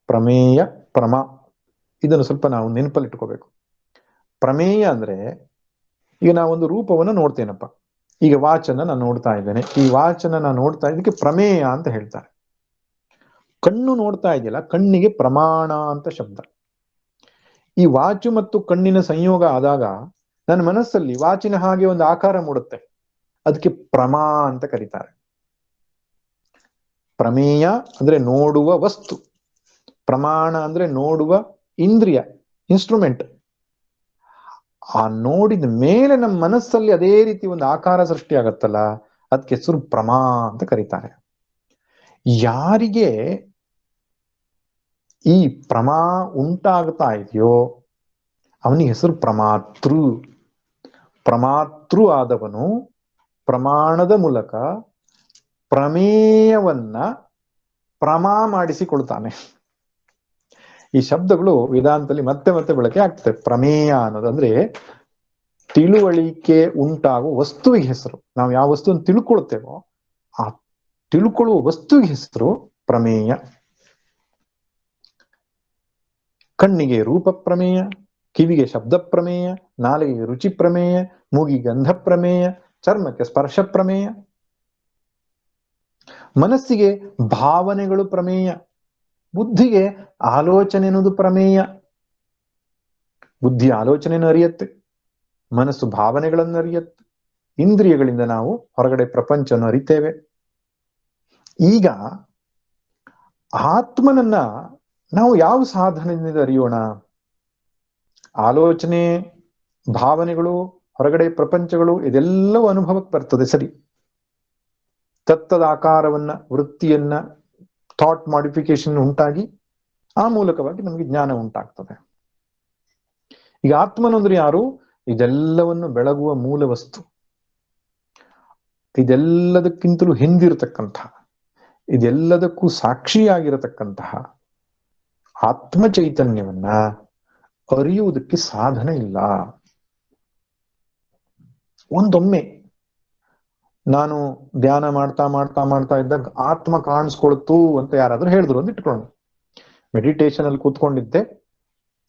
ಪ್ರಮೇಯ, ಇದನ್ನು ಸ್ವಲ್ಪ ನಾವು ನೆನಪಲ್ಲಿಟ್ಕೋಬೇಕು. ಪ್ರಮೇಯ ಅಂದ್ರೆ, ಈಗ ನಾವೊಂದು ರೂಪವನ್ನು ನೋಡ್ತೇನಪ್ಪ, ಈಗ ವಾಚನ ನಾನು ನೋಡ್ತಾ ಇದ್ದೇನೆ, ಈ ವಾಚನ ನಾನು ನೋಡ್ತಾ ಇದಕ್ಕೆ ಪ್ರಮೇಯ ಅಂತ ಹೇಳ್ತಾರೆ. ಕಣ್ಣು ನೋಡ್ತಾ ಇದೆಯಲ್ಲ, ಕಣ್ಣಿಗೆ ಪ್ರಮಾಣ ಅಂತ ಶಬ್ದ. ಈ ವಾಚು ಮತ್ತು ಕಣ್ಣಿನ ಸಂಯೋಗ ಆದಾಗ ನನ್ನ ಮನಸ್ಸಲ್ಲಿ ವಾಚಿನ ಹಾಗೆ ಒಂದು ಆಕಾರ ಮೂಡುತ್ತೆ, ಅದಕ್ಕೆ ಪ್ರಮಾ ಅಂತ ಕರೀತಾರೆ. ಪ್ರಮೇಯ ಅಂದ್ರೆ ನೋಡುವ ವಸ್ತು, ಪ್ರಮಾಣ ಅಂದ್ರೆ ನೋಡುವ ಇಂದ್ರಿಯ, ಇನ್ಸ್ಟ್ರೂಮೆಂಟ್. ಆ ನೋಡಿದ ಮೇಲೆ ನಮ್ಮ ಮನಸ್ಸಲ್ಲಿ ಅದೇ ರೀತಿ ಒಂದು ಆಕಾರ ಸೃಷ್ಟಿ ಆಗತ್ತಲ್ಲ, ಅದಕ್ಕೆ ಹೆಸರು ಪ್ರಮಾ ಅಂತ ಕರೀತಾರೆ. ಯಾರಿಗೆ ಈ ಪ್ರಮಾ ಉಂಟಾಗ್ತಾ ಇದೆಯೋ ಅವನಿಗೆ ಹೆಸರು ಪ್ರಮಾತೃ. ಪ್ರಮಾತೃ ಆದವನು ಪ್ರಮಾಣದ ಮೂಲಕ ಪ್ರಮೇಯವನ್ನ ಪ್ರಮಾ ಮಾಡಿಸಿಕೊಳ್ತಾನೆ. ಈ ಶಬ್ದಗಳು ವೇದಾಂತದಲ್ಲಿ ಮತ್ತೆ ಮತ್ತೆ ಬಳಕೆ ಆಗ್ತದೆ. ಪ್ರಮೇಯ ಅನ್ನೋದಂದ್ರೆ ತಿಳುವಳಿಕೆ ಉಂಟಾಗುವ ವಸ್ತುವಿಗೆ ಹೆಸರು. ನಾವು ಯಾವ ವಸ್ತುವನ್ನು ತಿಳ್ಕೊಳ್ತೇವೋ ಆ ತಿಳ್ಕೊಳ್ಳುವ ವಸ್ತುವಿಗೆ ಹೆಸರು ಪ್ರಮೇಯ. ಕಣ್ಣಿಗೆ ರೂಪ ಪ್ರಮೇಯ, ಕಿವಿಗೆ ಶಬ್ದ ಪ್ರಮೇಯ, ನಾಲಿಗೆಗೆ ರುಚಿ ಪ್ರಮೇಯ, ಮೂಗಿಗೆ ಗಂಧ ಪ್ರಮೇಯ, ಚರ್ಮಕ್ಕೆ ಸ್ಪರ್ಶ ಪ್ರಮೇಯ, ಮನಸ್ಸಿಗೆ ಭಾವನೆಗಳು ಪ್ರಮೇಯ, ಬುದ್ಧಿಗೆ ಆಲೋಚನೆ ಅನ್ನೋದು ಪ್ರಮೇಯ. ಬುದ್ಧಿ ಆಲೋಚನೆಯನ್ನು ಅರಿಯತ್ತೆ, ಮನಸ್ಸು ಭಾವನೆಗಳನ್ನು ಅರಿಯತ್ತೆ, ಇಂದ್ರಿಯಗಳಿಂದ ನಾವು ಹೊರಗಡೆ ಪ್ರಪಂಚವನ್ನು ಅರಿತೇವೆ. ಈಗ ಆತ್ಮನನ್ನ ನಾವು ಯಾವ ಸಾಧನದಿಂದ ಅರಿಯೋಣ? ಆಲೋಚನೆ, ಭಾವನೆಗಳು, ಹೊರಗಡೆ ಪ್ರಪಂಚಗಳು ಇದೆಲ್ಲವೂ ಅನುಭವಕ್ಕೆ ಬರ್ತದೆ, ಸರಿ. ತತ್ತದ ಆಕಾರವನ್ನ, ವೃತ್ತಿಯನ್ನ, ಥಾಟ್ ಮಾಡಿಫಿಕೇಶನ್ ಉಂಟಾಗಿ ಆ ಮೂಲಕವಾಗಿ ನಮಗೆ ಜ್ಞಾನ ಉಂಟಾಗ್ತದೆ. ಈಗ ಆತ್ಮನಂದ್ರೆ ಯಾರು? ಇದೆಲ್ಲವನ್ನು ಬೆಳಗುವ ಮೂಲ ವಸ್ತು, ಇದೆಲ್ಲದಕ್ಕಿಂತಲೂ ಹಿಂದಿರತಕ್ಕಂತಹ, ಇದೆಲ್ಲದಕ್ಕೂ ಸಾಕ್ಷಿಯಾಗಿರತಕ್ಕಂತಹ ಆತ್ಮ ಚೈತನ್ಯವನ್ನ ಅರಿಯುವುದಕ್ಕೆ ಸಾಧನ ಇಲ್ಲ. ಒಂದೊಮ್ಮೆ ನಾನು ಧ್ಯಾನ ಮಾಡ್ತಾ ಮಾಡ್ತಾ ಮಾಡ್ತಾ ಇದ್ದಾಗ ಆತ್ಮ ಕಾಣಿಸ್ಕೊಳ್ತು ಅಂತ ಯಾರಾದ್ರೂ ಹೇಳಿದ್ರು ಅಂತ ಇಟ್ಕೊಳ್ಳೋಣ. ಮೆಡಿಟೇಷನ್ ಅಲ್ಲಿ ಕೂತ್ಕೊಂಡಿದ್ದೆ,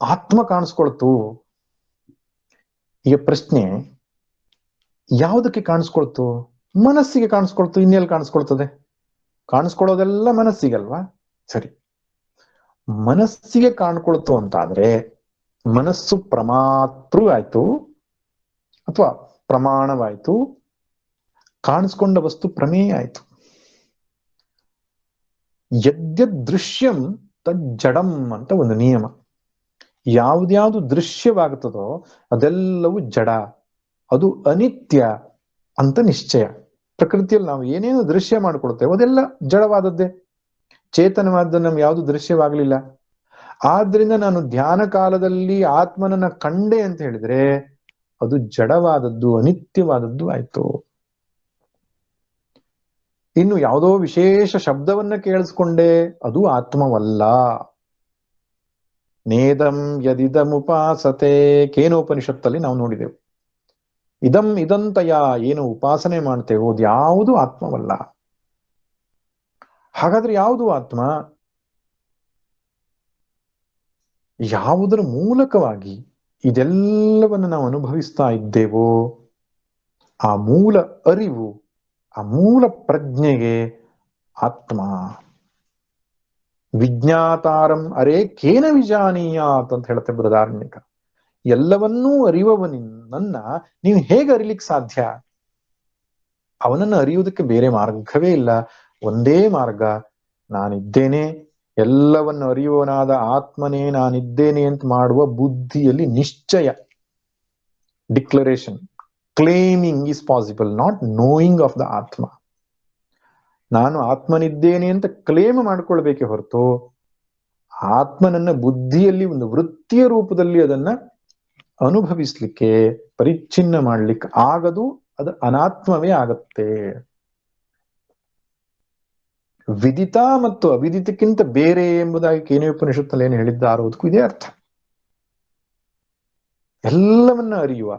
ಆತ್ಮ ಕಾಣಿಸ್ಕೊಳ್ತು. ಈಗ ಪ್ರಶ್ನೆ, ಯಾವುದಕ್ಕೆ ಕಾಣಿಸ್ಕೊಳ್ತು? ಮನಸ್ಸಿಗೆ ಕಾಣಿಸ್ಕೊಳ್ತು. ಇನ್ನೆಲ್ಲಿ ಕಾಣಿಸ್ಕೊಳ್ತದೆ? ಕಾಣಿಸ್ಕೊಳ್ಳೋದೆಲ್ಲ ಮನಸ್ಸಿಗಲ್ವಾ? ಸರಿ, ಮನಸ್ಸಿಗೆ ಕಾಣ್ಕೊಳ್ತು ಅಂತಾದ್ರೆ ಮನಸ್ಸು ಪ್ರಮಾತೃ ಆಯ್ತು ಅಥವಾ ಪ್ರಮಾಣವಾಯ್ತು, ಕಾಣಿಸ್ಕೊಂಡ ವಸ್ತು ಪ್ರಮೇಯ ಆಯ್ತು. ಯದ್ಯದ್ ದೃಶ್ಯಂ ತಜ್ಜಡಂ ಅಂತ ಒಂದು ನಿಯಮ. ಯಾವ್ದ್ಯಾವ್ದು ದೃಶ್ಯವಾಗುತ್ತದೋ ಅದೆಲ್ಲವೂ ಜಡ, ಅದು ಅನಿತ್ಯ ಅಂತ ನಿಶ್ಚಯ. ಪ್ರಕೃತಿಯಲ್ಲಿ ನಾವು ಏನೇನು ದೃಶ್ಯ ಮಾಡ್ಕೊಳ್ತೇವೆ ಅದೆಲ್ಲ ಜಡವಾದದ್ದೇ, ಚೇತನವಾದ ನಮ್ಗೆ ಯಾವುದು ದೃಶ್ಯವಾಗ್ಲಿಲ್ಲ. ಆದ್ರಿಂದ ನಾನು ಧ್ಯಾನ ಕಾಲದಲ್ಲಿ ಆತ್ಮನನ್ನ ಕಂಡೆ ಅಂತ ಹೇಳಿದ್ರೆ ಅದು ಜಡವಾದದ್ದು, ಅನಿತ್ಯವಾದದ್ದು ಆಯ್ತು. ಇನ್ನು ಯಾವುದೋ ವಿಶೇಷ ಶಬ್ದವನ್ನ ಕೇಳಿಸ್ಕೊಂಡೆ, ಅದು ಆತ್ಮವಲ್ಲ. ನೇದಂ ಯದಿದಮುಪಾಸತೆ ಕೇನೋಪನಿಷತ್ತಲ್ಲಿ ನಾವು ನೋಡಿದೆವು. ಇದಂ ಇದಂತಯ ಏನು ಉಪಾಸನೆ ಮಾಡ್ತೇವೋ ಅದು ಯಾವುದು ಆತ್ಮವಲ್ಲ. ಹಾಗಾದ್ರೆ ಯಾವುದು ಆತ್ಮ? ಯಾವುದರ ಮೂಲಕವಾಗಿ ಇದೆಲ್ಲವನ್ನು ನಾವು ಅನುಭವಿಸ್ತಾ ಇದ್ದೇವೋ ಆ ಮೂಲ ಅರಿವು, ಆ ಮೂಲ ಪ್ರಜ್ಞೆಗೆ ಆತ್ಮ. ವಿಜ್ಞಾತಾರಂ ಅರೇ ಕೇನ ವಿಜಾನೀಯಾತ್ ಅಂತ ಹೇಳುತ್ತೆ ಬೃಹದಾರಣ್ಯಕ. ಎಲ್ಲವನ್ನೂ ಅರಿಯುವವನನ್ನ ನೀವು ಹೇಗೆ ಅರಿಲಿಕ್ಕೆ ಸಾಧ್ಯ? ಅವನನ್ನು ಅರಿಯುವುದಕ್ಕೆ ಬೇರೆ ಮಾರ್ಗವೇ ಇಲ್ಲ, ಒಂದೇ ಮಾರ್ಗ. ನಾನಿದ್ದೇನೆ, ಎಲ್ಲವನ್ನು ಅರಿಯುವನಾದ ಆತ್ಮನೇ ನಾನಿದ್ದೇನೆ ಅಂತ ಮಾಡುವ ಬುದ್ಧಿಯಲ್ಲಿ ನಿಶ್ಚಯ, declaration, claiming is possible, not knowing of the ಆತ್ಮ. ನಾನು ಆತ್ಮನಿದ್ದೇನೆ ಅಂತ ಕ್ಲೇಮ್ ಮಾಡ್ಕೊಳ್ಬೇಕೆ ಹೊರತು ಆತ್ಮನನ್ನ ಬುದ್ಧಿಯಲ್ಲಿ ಒಂದು ವೃತ್ತಿಯ ರೂಪದಲ್ಲಿ ಅದನ್ನ ಅನುಭವಿಸ್ಲಿಕ್ಕೆ, ಪರಿಚ್ಛಿನ್ನ ಮಾಡ್ಲಿಕ್ಕೆ ಆಗದು. ಅದು ಅನಾತ್ಮವೇ ಆಗತ್ತೆ. ವಿದಿತ ಮತ್ತು ಅವಿದಿತಕ್ಕಿಂತ ಬೇರೆ ಎಂಬುದಾಗಿ ಕೇನೋಪನಿಷತ್ತಲ್ಲಿ ಏನು ಹೇಳಿದ್ದಾರೋ ಅದಕ್ಕೂ ಇದೇ ಅರ್ಥ. ಎಲ್ಲವನ್ನ ಅರಿಯುವ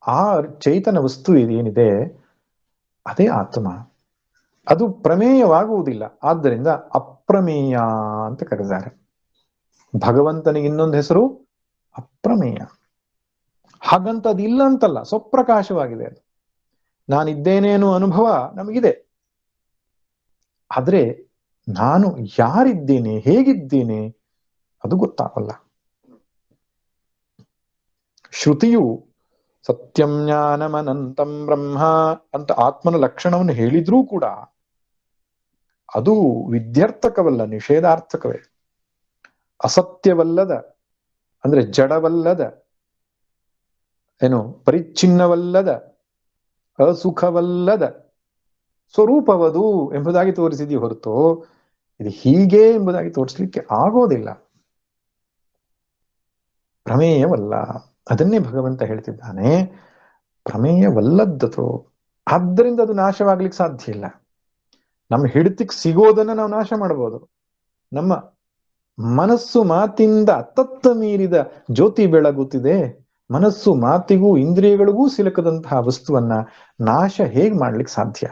ಆ ಚೈತನ್ಯ ವಸ್ತು ಏನಿದೆ ಅದೇ ಆತ್ಮ. ಅದು ಪ್ರಮೇಯವಾಗುವುದಿಲ್ಲ, ಆದ್ದರಿಂದ ಅಪ್ರಮೇಯ ಅಂತ ಕರೆದಿದ್ದಾರೆ. ಭಗವಂತನಿಗೆ ಇನ್ನೊಂದು ಹೆಸರು ಅಪ್ರಮೇಯ. ಹಾಗಂತ ಅದಿಲ್ಲ ಅಂತಲ್ಲ, ಸ್ವಪ್ರಕಾಶವಾಗಿದೆ ಅದು. ನಾನಿದ್ದೇನೆ ಅನ್ನೋ ಅನುಭವ ನಮಗಿದೆ, ಆದ್ರೆ ನಾನು ಯಾರಿದ್ದೇನೆ, ಹೇಗಿದ್ದೇನೆ ಅದು ಗೊತ್ತಾಗಲ್ಲ. ಶ್ರುತಿಯು ಸತ್ಯಂ ಜ್ಞಾನಮನಂತಂ ಬ್ರಹ್ಮ ಅಂತ ಆತ್ಮನ ಲಕ್ಷಣವನ್ನು ಹೇಳಿದ್ರೂ ಕೂಡ ಅದು ವಿದ್ಯಾರ್ಥಕವಲ್ಲ, ನಿಷೇಧಾರ್ಥಕವೇ. ಅಸತ್ಯವಲ್ಲದ ಅಂದ್ರೆ ಜಡವಲ್ಲದ, ಏನು ಪರಿಚ್ಛಿನ್ನವಲ್ಲದ, ಅಸುಖವಲ್ಲದ ಸ್ವರೂಪವದು ಎಂಬುದಾಗಿ ತೋರಿಸಿದೆಯೇ ಹೊರತು ಇದು ಹೀಗೆ ಎಂಬುದಾಗಿ ತೋರಿಸ್ಲಿಕ್ಕೆ ಆಗೋದಿಲ್ಲ. ಪ್ರಮೇಯವಲ್ಲ. ಅದನ್ನೇ ಭಗವಂತ ಹೇಳ್ತಿದ್ದಾನೆ, ಪ್ರಮೇಯವಲ್ಲದ್ದು. ಆದ್ದರಿಂದ ಅದು ನಾಶವಾಗ್ಲಿಕ್ಕೆ ಸಾಧ್ಯ ಇಲ್ಲ. ನಮ್ಮ ಹಿಡಿತಕ್ಕೆ ಸಿಗೋದನ್ನ ನಾವು ನಾಶ ಮಾಡಬಹುದು. ನಮ್ಮ ಮನಸ್ಸು ಮಾತಿಂದ ತತ್ತ ಮೀರಿದ ಜ್ಯೋತಿ ಬೆಳಗುತ್ತಿದೆ. ಮನಸ್ಸು ಮಾತಿಗೂ ಇಂದ್ರಿಯಗಳಿಗೂ ಸಿಲುಕದಂತಹ ವಸ್ತುವನ್ನ ನಾಶ ಹೇಗ್ ಮಾಡ್ಲಿಕ್ಕೆ ಸಾಧ್ಯ?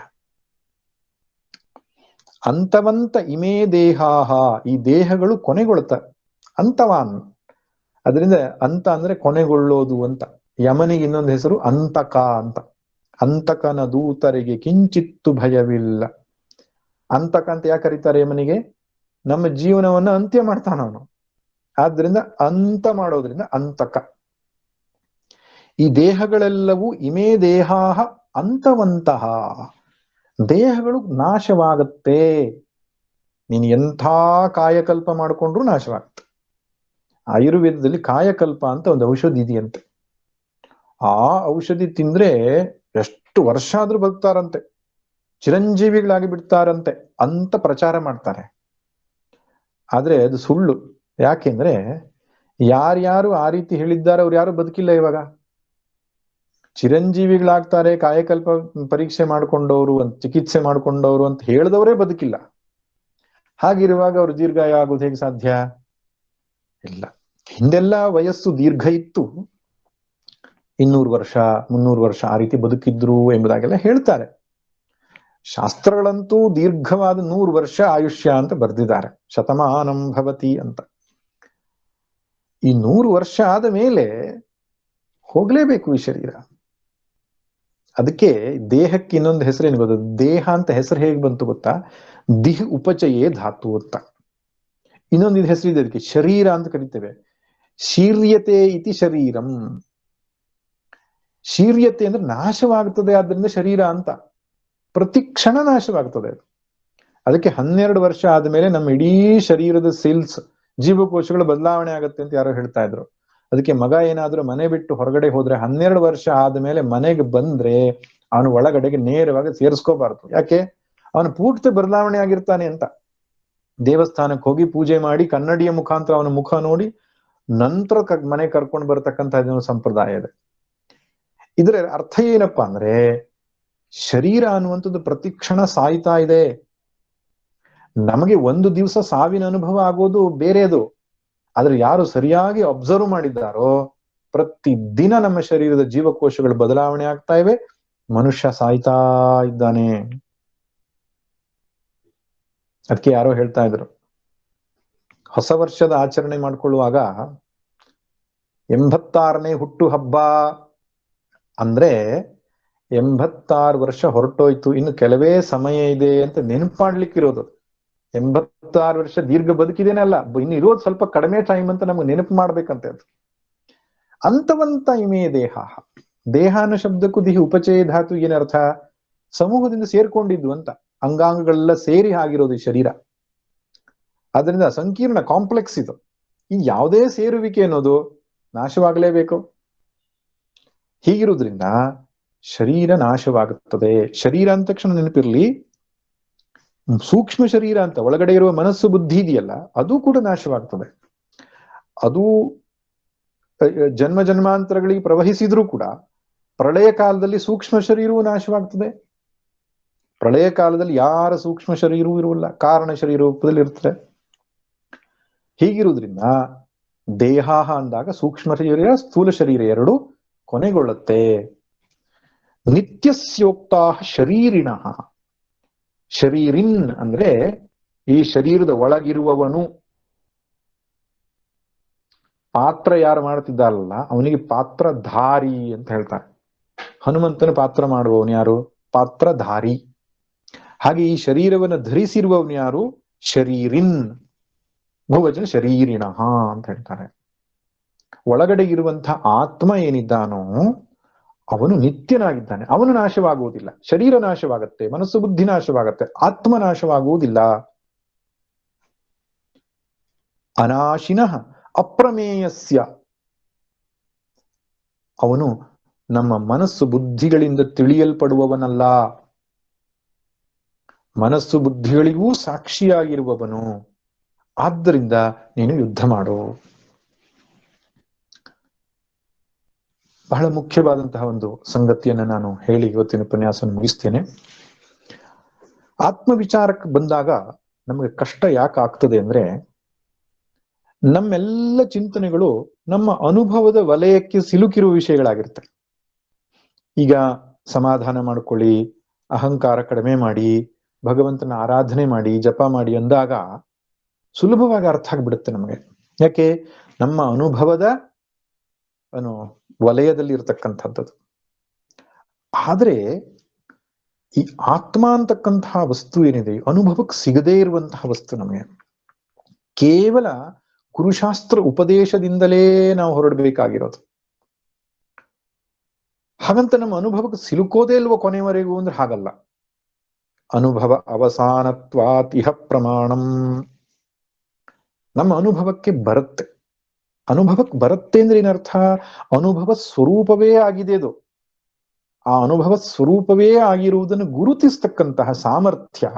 ಅಂತವಂತ ಇಮೇ ದೇಹಾಹ, ಈ ದೇಹಗಳು ಕೊನೆಗೊಳ್ತ. ಅಂತವಾನ್, ಅದರಿಂದ ಅಂತ ಅಂದ್ರೆ ಕೊನೆಗೊಳ್ಳೋದು ಅಂತ. ಯಮನಿಗೆ ಇನ್ನೊಂದು ಹೆಸರು ಅಂತಕ ಅಂತ. ಅಂತಕನ ದೂತರಿಗೆ ಕಿಂಚಿತ್ತು ಭಯವಿಲ್ಲ. ಅಂತಕ ಅಂತ ಯಾಕೆ ಕರೀತಾರೆ ಯಮನಿಗೆ? ನಮ್ಮ ಜೀವನವನ್ನ ಅಂತ್ಯ ಮಾಡ್ತಾನ ಅವನು. ಆದ್ರಿಂದ ಅಂತ ಮಾಡೋದ್ರಿಂದ ಅಂತಕ. ಈ ದೇಹಗಳೆಲ್ಲವೂ ಇಮೇ ದೇಹಾಹ ಅಂತವಂತಹ, ದೇಹಗಳು ನಾಶವಾಗತ್ತೆ. ನೀನು ಎಂಥ ಕಾಯಕಲ್ಪ ಮಾಡಿಕೊಂಡ್ರು ನಾಶವಾಗುತ್ತೆ. ಆಯುರ್ವೇದದಲ್ಲಿ ಕಾಯಕಲ್ಪ ಅಂತ ಒಂದು ಔಷಧಿ ಇದೆಯಂತೆ. ಆ ಔಷಧಿ ತಿಂದ್ರೆ ಎಷ್ಟು ವರ್ಷ ಆದ್ರೂ ಬದುಕ್ತಾರಂತೆ, ಚಿರಂಜೀವಿಗಳಾಗಿ ಬಿಡ್ತಾರಂತೆ ಅಂತ ಪ್ರಚಾರ ಮಾಡ್ತಾರೆ. ಆದ್ರೆ ಅದು ಸುಳ್ಳು. ಯಾಕೆಂದ್ರೆ ಯಾರ್ಯಾರು ಆ ರೀತಿ ಹೇಳಿದ್ದಾರೆ ಅವ್ರು ಯಾರು ಬದುಕಿಲ್ಲ ಇವಾಗ. ಚಿರಂಜೀವಿಗಳಾಗ್ತಾರೆ ಕಾಯಕಲ್ಪ ಪರೀಕ್ಷೆ ಮಾಡ್ಕೊಂಡವ್ರು ಅಂತ, ಚಿಕಿತ್ಸೆ ಮಾಡ್ಕೊಂಡವ್ರು ಅಂತ ಹೇಳಿದವರೇ ಬದುಕಿಲ್ಲ. ಹಾಗಿರುವಾಗ ಅವರು ದೀರ್ಘಾಯು ಆಗೋದು ಹೇಗೆ ಸಾಧ್ಯ? ಇಲ್ಲ. ಹಿಂದೆಲ್ಲ ವಯಸ್ಸು ದೀರ್ಘ ಇತ್ತು, 200 ವರ್ಷ 300 ವರ್ಷ ಆ ರೀತಿ ಬದುಕಿದ್ರು ಎಂಬುದಾಗೆಲ್ಲ ಹೇಳ್ತಾರೆ. ಶಾಸ್ತ್ರಗಳಂತೂ ದೀರ್ಘವಾದ 100 ವರ್ಷ ಆಯುಷ್ಯ ಅಂತ ಬರೆದಿದ್ದಾರೆ, ಶತಮಾನಂ ಭವತಿ ಅಂತ. ಈ 100 ವರ್ಷ ಆದ ಮೇಲೆ ಹೋಗ್ಲೇಬೇಕು ಈ ಶರೀರ. ಅದಕ್ಕೆ ದೇಹಕ್ಕೆ ಇನ್ನೊಂದು ಹೆಸರೇನು ಗೊತ್ತಾ? ದೇಹ ಅಂತ ಹೆಸರು ಹೇಗೆ ಬಂತು ಗೊತ್ತಾ? ದಿಹ್ ಉಪಚಯೇ ಧಾತು ಅಂತ. ಇನ್ನೊಂದು ಹೆಸರಿದೆ ಅದಕ್ಕೆ, ಶರೀರ ಅಂತ ಕರಿತೇವೆ. ಶೀರ್ಯತೆ ಇತಿ ಶರೀರಂ. ಶೀರ್ಯತೆ ಅಂದ್ರೆ ನಾಶವಾಗ್ತದೆ, ಆದ್ರಿಂದ ಶರೀರ ಅಂತ. ಪ್ರತಿ ಕ್ಷಣ ನಾಶವಾಗ್ತದೆ. ಅದಕ್ಕೆ 12 ವರ್ಷ ಆದ್ಮೇಲೆ ನಮ್ಮ ಇಡೀ ಶರೀರದ ಸೆಲ್ಸ್, ಜೀವಕೋಶಗಳು ಬದಲಾವಣೆ ಆಗುತ್ತೆ ಅಂತ ಯಾರೋ ಹೇಳ್ತಾ ಇದ್ರು. ಅದಕ್ಕೆ ಮಗ ಏನಾದ್ರೂ ಮನೆ ಬಿಟ್ಟು ಹೊರಗಡೆ ಹೋದ್ರೆ 12 ವರ್ಷ ಆದ್ಮೇಲೆ ಮನೆಗೆ ಬಂದ್ರೆ ಅವನು ಒಳಗಡೆಗೆ ನೇರವಾಗಿ ಸೇರಿಸ್ಕೋಬಾರ್ದು. ಯಾಕೆ? ಅವನು ಪೂರ್ತಿ ಬದಲಾವಣೆ ಆಗಿರ್ತಾನೆ ಅಂತ. ದೇವಸ್ಥಾನಕ್ಕೆ ಹೋಗಿ ಪೂಜೆ ಮಾಡಿ ಕನ್ನಡಿಯ ಮುಖಾಂತರ ಅವನ ಮುಖ ನೋಡಿ ನಂತರ ಮನೆ ಕರ್ಕೊಂಡು ಬರತಕ್ಕಂತ ಸಂಪ್ರದಾಯ ಇದೆ. ಇದರ ಅರ್ಥ ಏನಪ್ಪಾ ಅಂದ್ರೆ, ಶರೀರ ಅನ್ನುವಂಥದ್ದು ಪ್ರತಿ ಕ್ಷಣ ಸಾಯ್ತಾ ಇದೆ. ನಮಗೆ ಒಂದು ದಿವಸ ಸಾವಿನ ಅನುಭವ ಆಗೋದು ಬೇರೆದು. ಆದ್ರೆ ಯಾರು ಸರಿಯಾಗಿ ಅಬ್ಸರ್ವ್ ಮಾಡಿದ್ದಾರೋ, ಪ್ರತಿ ದಿನ ನಮ್ಮ ಶರೀರದ ಜೀವಕೋಶಗಳು ಬದಲಾವಣೆ ಆಗ್ತಾ ಇವೆ, ಮನುಷ್ಯ ಸಾಯ್ತಾ ಇದ್ದಾನೆ. ಅದಕ್ಕೆ ಯಾರೋ ಹೇಳ್ತಾ ಇದ್ರು, ಹೊಸ ವರ್ಷದ ಆಚರಣೆ ಮಾಡ್ಕೊಳ್ಳುವಾಗ 86ನೇ ಹುಟ್ಟು ಹಬ್ಬ ಅಂದ್ರೆ 86 ವರ್ಷ ಹೊರಟೋಯ್ತು, ಇನ್ನು ಕೆಲವೇ ಸಮಯ ಇದೆ ಅಂತ ನೆನಪು ಮಾಡ್ಲಿಕ್ಕಿರೋದು. 86 ವರ್ಷ ದೀರ್ಘ ಬದುಕಿದೇನಲ್ಲ, ಇನ್ನು ಇರೋದು ಸ್ವಲ್ಪ ಕಡಿಮೆ ಟೈಮ್ ಅಂತ ನಮ್ಗೆ ನೆನಪು ಮಾಡ್ಬೇಕಂತೆ. ಅದು ಅಂತವಂತ ಇಮೇ ದೇಹ. ದೇಹ ಅನ್ನೋ ಶಬ್ದಕ್ಕೂ ದಿಹಿ ಉಪಚಯ ಧಾತು ಏನರ್ಥ? ಸಮೂಹದಿಂದ ಸೇರ್ಕೊಂಡಿದ್ದು ಅಂತ. ಅಂಗಾಂಗಗಳೆಲ್ಲ ಸೇರಿ ಆಗಿರೋದು ಈ ಶರೀರ. ಅದರಿಂದ ಸಂಕೀರ್ಣ, ಕಾಂಪ್ಲೆಕ್ಸ್ ಇದು. ಈ ಯಾವುದೇ ಸೇರುವಿಕೆ ಅನ್ನೋದು ನಾಶವಾಗಲೇಬೇಕು. ಹೀಗಿರುವುದ್ರಿಂದ ಶರೀರ ನಾಶವಾಗುತ್ತದೆ. ಶರೀರ ಅಂದ ತಕ್ಷಣ ನೆನಪಿರ್ಲಿ, ಸೂಕ್ಷ್ಮ ಶರೀರ ಅಂತ ಒಳಗಡೆ ಇರುವ ಮನಸ್ಸು ಬುದ್ಧಿ ಇದೆಯಲ್ಲ, ಅದು ಕೂಡ ನಾಶವಾಗ್ತದೆ. ಅದು ಜನ್ಮ ಜನ್ಮಾಂತರಗಳಿಗೆ ಪ್ರವಹಿಸಿದ್ರೂ ಕೂಡ ಪ್ರಳಯ ಕಾಲದಲ್ಲಿ ಸೂಕ್ಷ್ಮ ಶರೀರವೂ ನಾಶವಾಗ್ತದೆ. ಪ್ರಳಯ ಕಾಲದಲ್ಲಿ ಯಾರ ಸೂಕ್ಷ್ಮ ಶರೀರವೂ ಇರುವುದಿಲ್ಲ, ಕಾರಣ ಶರೀರ ರೂಪದಲ್ಲಿ ಇರ್ತದೆ. ಹೀಗಿರುವುದ್ರಿಂದ ದೇಹ ಅಂದಾಗ ಸೂಕ್ಷ್ಮ ಶರೀರ ಸ್ಥೂಲ ಶರೀರ ಎರಡು ಕೊನೆಗೊಳ್ಳುತ್ತೆ. ನಿತ್ಯಸ್ಯೋಕ್ತ ಶರೀರಿಣ. ಶರೀರಿನ್ ಅಂದ್ರೆ ಈ ಶರೀರದ ಒಳಗಿರುವವನು. ಪಾತ್ರ ಯಾರು ಮಾಡ್ತಿದ್ದಾರಲ್ಲ ಅವನಿಗೆ ಪಾತ್ರಧಾರಿ ಅಂತ ಹೇಳ್ತಾರೆ. ಹನುಮಂತನ ಪಾತ್ರ ಮಾಡುವವನು ಯಾರು? ಪಾತ್ರಧಾರಿ. ಹಾಗೆ ಈ ಶರೀರವನ್ನು ಧರಿಸಿರುವವನು ಯಾರು? ಶರೀರಿನ್. ಬಹುವಚನ ಶರೀರಿಣ ಅಂತ ಹೇಳ್ತಾರೆ. ಒಳಗಡೆ ಇರುವಂತಹ ಆತ್ಮ ಏನಿದ್ದಾನೋ ಅವನು ನಿತ್ಯನಾಗಿದ್ದಾನೆ, ಅವನು ನಾಶವಾಗುವುದಿಲ್ಲ. ಶರೀರ ನಾಶವಾಗತ್ತೆ, ಮನಸ್ಸು ಬುದ್ಧಿ ನಾಶವಾಗತ್ತೆ, ಆತ್ಮ ನಾಶವಾಗುವುದಿಲ್ಲ. ಅನಾಶಿನಃ ಅಪ್ರಮೇಯಸ್ಯ. ಅವನು ನಮ್ಮ ಮನಸ್ಸು ಬುದ್ಧಿಗಳಿಂದ ತಿಳಿಯಲ್ಪಡುವವನಲ್ಲ, ಮನಸ್ಸು ಬುದ್ಧಿಗಳಿಗೂ ಸಾಕ್ಷಿಯಾಗಿರುವವನು. ಆದ್ದರಿಂದ ನೀನು ಯುದ್ಧ ಮಾಡು. ಬಹಳ ಮುಖ್ಯವಾದಂತಹ ಒಂದು ಸಂಗತಿಯನ್ನು ನಾನು ಹೇಳಿ ಇವತ್ತಿನ ಉಪನ್ಯಾಸ ಮುಗಿಸ್ತೇನೆ. ಆತ್ಮವಿಚಾರಕ್ಕೆ ಬಂದಾಗ ನಮಗೆ ಕಷ್ಟ ಯಾಕೆ ಆಗ್ತದೆ ಅಂದ್ರೆ, ನಮ್ಮೆಲ್ಲ ಚಿಂತನೆಗಳು ನಮ್ಮ ಅನುಭವದ ವಲಯಕ್ಕೆ ಸಿಲುಕಿರುವ ವಿಷಯಗಳಾಗಿರ್ತವೆ. ಈಗ ಸಮಾಧಾನ ಮಾಡ್ಕೊಳ್ಳಿ, ಅಹಂಕಾರ ಕಡಿಮೆ ಮಾಡಿ, ಭಗವಂತನ ಆರಾಧನೆ ಮಾಡಿ, ಜಪ ಮಾಡಿ ಅಂದಾಗ ಸುಲಭವಾಗಿ ಅರ್ಥ ಆಗ್ಬಿಡುತ್ತೆ ನಮಗೆ. ಯಾಕೆ? ನಮ್ಮ ಅನುಭವದ ವಲಯದಲ್ಲಿ ಇರತಕ್ಕಂಥದ್ದು. ಆದ್ರೆ ಈ ಆತ್ಮ ಅಂತಕ್ಕಂತಹ ವಸ್ತು ಏನಿದೆ, ಅನುಭವಕ್ಕೆ ಸಿಗದೇ ಇರುವಂತಹ ವಸ್ತು. ನಮಗೆ ಕೇವಲ ಗುರುಶಾಸ್ತ್ರ ಉಪದೇಶದಿಂದಲೇ ನಾವು ಹೊರಡಬೇಕಾಗಿರೋದು. ಹಾಗಂತ ನಮ್ಮ ಅನುಭವಕ್ಕೆ ಸಿಲುಕೋದೇ ಇಲ್ವೋ ಕೊನೆವರೆಗೂ ಅಂದ್ರೆ ಹಾಗಲ್ಲ. ಅನುಭವ ಅವಸಾನತ್ವಾತ್ ಇಹ ಪ್ರಮಾಣಂ. ನಮ್ಮ ಅನುಭವಕ್ಕೆ ಬರುತ್ತೆ. ಅನುಭವಕ್ಕೆ ಬರುತ್ತೆ ಅಂದ್ರೆ ಏನರ್ಥ? ಅನುಭವ ಸ್ವರೂಪವೇ ಆಗಿದೆ ಅದು. ಆ ಅನುಭವ ಸ್ವರೂಪವೇ ಆಗಿರುವುದನ್ನು ಗುರುತಿಸ್ತಕ್ಕಂತಹ ಸಾಮರ್ಥ್ಯ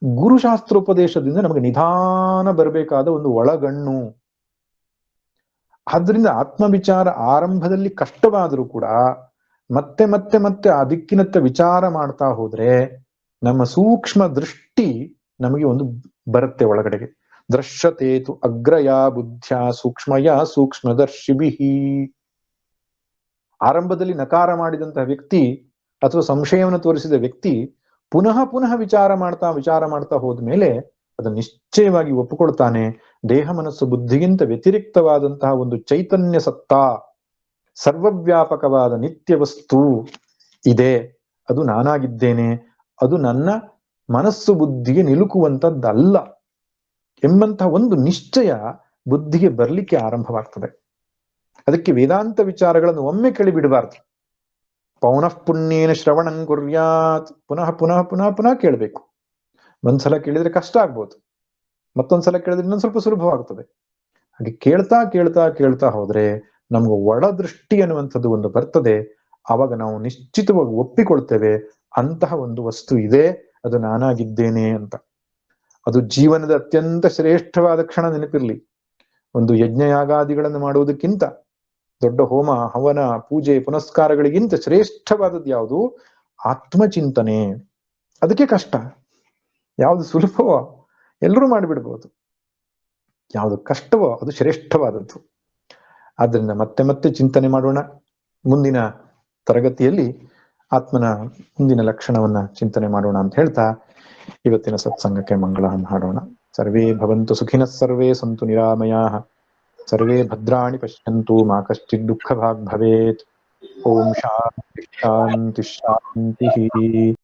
ಗುರುಶಾಸ್ತ್ರೋಪದೇಶದಿಂದ ನಮಗೆ ನಿಧಾನ ಬರಬೇಕಾದ ಒಂದು ಒಳಗಣ್ಣು. ಆದ್ರಿಂದ ಆತ್ಮವಿಚಾರ ಆರಂಭದಲ್ಲಿ ಕಷ್ಟವಾದರೂ ಕೂಡ ಮತ್ತೆ ಮತ್ತೆ ಮತ್ತೆ ಆ ದಿಕ್ಕಿನತ್ತ ವಿಚಾರ ಮಾಡ್ತಾ ಹೋದ್ರೆ ನಮ್ಮ ಸೂಕ್ಷ್ಮ ದೃಷ್ಟಿ ನಮಗೆ ಒಂದು ಬರುತ್ತೆ ಒಳಗಡೆಗೆ. ದೃಶ್ಯತೇತು ಅಗ್ರಯ ಬುದ್ಧ್ಯ ಸೂಕ್ಷ್ಮಯ ಸೂಕ್ಷ್ಮದರ್ಶಿಭಿಹಿ. ಆರಂಭದಲ್ಲಿ ನಕಾರ ಮಾಡಿದಂತಹ ವ್ಯಕ್ತಿ ಅಥವಾ ಸಂಶಯವನ್ನು ತೋರಿಸಿದ ವ್ಯಕ್ತಿ ಪುನಃ ಪುನಃ ವಿಚಾರ ಮಾಡ್ತಾ ಹೋದ್ಮೇಲೆ ಅದನ್ನು ನಿಶ್ಚಯವಾಗಿ ಒಪ್ಪಿಕೊಳ್ತಾನೆ. ದೇಹ ಮನಸ್ಸು ಬುದ್ಧಿಗಿಂತ ವ್ಯತಿರಿಕ್ತವಾದಂತಹ ಒಂದು ಚೈತನ್ಯ ಸತ್ತಾ, ಸರ್ವವ್ಯಾಪಕವಾದ ನಿತ್ಯ ವಸ್ತು ಇದೆ, ಅದು ನಾನಾಗಿದ್ದೇನೆ, ಅದು ನನ್ನ ಮನಸ್ಸು ಬುದ್ಧಿಗೆ ನಿಲುಕುವಂಥದ್ದಲ್ಲ ಎಂಬಂತಹ ಒಂದು ನಿಶ್ಚಯ ಬುದ್ಧಿಗೆ ಬರ್ಲಿಕ್ಕೆ ಆರಂಭವಾಗ್ತದೆ. ಅದಕ್ಕೆ ವೇದಾಂತ ವಿಚಾರಗಳನ್ನು ಒಮ್ಮೆ ಕೇಳಿಬಿಡಬಾರ್ದು. ಪೌನಃ ಪುಣ್ಯೇನ ಶ್ರವಣಂ ಕುರ್ಯಾತ್. ಪುನಃ ಪುನಃ ಪುನಃ ಪುನಃ ಕೇಳಬೇಕು. ಒಂದ್ಸಲ ಕೇಳಿದ್ರೆ ಕಷ್ಟ ಆಗ್ಬೋದು, ಮತ್ತೊಂದ್ಸಲ ಕೇಳಿದ್ರೆ ಇನ್ನೊಂದು ಸ್ವಲ್ಪ ಸುಲಭವಾಗ್ತದೆ. ಹಾಗೆ ಕೇಳ್ತಾ ಕೇಳ್ತಾ ಕೇಳ್ತಾ ಹೋದ್ರೆ ನಮ್ಗೆ ಒಳ ದೃಷ್ಟಿ ಅನ್ನುವಂಥದ್ದು ಒಂದು ಬರ್ತದೆ. ಆವಾಗ ನಾವು ನಿಶ್ಚಿತವಾಗಿ ಒಪ್ಪಿಕೊಳ್ತೇವೆ, ಅಂತಹ ಒಂದು ವಸ್ತು ಇದೆ, ಅದು ನಾನಾಗಿದ್ದೇನೆ ಅಂತ. ಅದು ಜೀವನದ ಅತ್ಯಂತ ಶ್ರೇಷ್ಠವಾದ ಕ್ಷಣ. ನೆನಪಿರ್ಲಿ, ಒಂದು ಯಜ್ಞಯಾಗಾದಿಗಳನ್ನು ಮಾಡುವುದಕ್ಕಿಂತ, ದೊಡ್ಡ ಹೋಮ ಹವನ ಪೂಜೆ ಪುನಸ್ಕಾರಗಳಿಗಿಂತ ಶ್ರೇಷ್ಠವಾದದ್ದು ಯಾವುದು? ಆತ್ಮಚಿಂತನೆ. ಅದಕ್ಕೆ ಕಷ್ಟ. ಯಾವುದು ಸುಲಭವೋ ಎಲ್ಲರೂ ಮಾಡಿಬಿಡ್ಬೋದು, ಯಾವುದು ಕಷ್ಟವೋ ಅದು ಶ್ರೇಷ್ಠವಾದದ್ದು. ಆದ್ರಿಂದ ಮತ್ತೆ ಮತ್ತೆ ಚಿಂತನೆ ಮಾಡೋಣ. ಮುಂದಿನ ತರಗತಿಯಲ್ಲಿ ಆತ್ಮನ ಮುಂದಿನ ಲಕ್ಷಣವನ್ನ ಚಿಂತನೆ ಮಾಡೋಣ ಅಂತ ಹೇಳ್ತಾ ಇವತ್ತಿನ ಸತ್ಸಂಗಕ್ಕೆ ಮಂಗಳವನ್ನು ಹಾಡೋಣ. ಸರ್ವೇ ಭವಂತು ಸುಖಿನಃ ಸರ್ವೇ ಸಂತು ನಿರಾಮಯಾಃ ಸರ್ವೇ ಭದ್ರಾಣಿ ಪಶ್ಯಂತು ಮಾ ಕಶ್ಚಿತ್ ದುಃಖ ಭಾಗ್ ಭವೇತ್. ಓಂ ಶಾಂತಿ ಶಾಂತಿ ಶಾಂತಿ.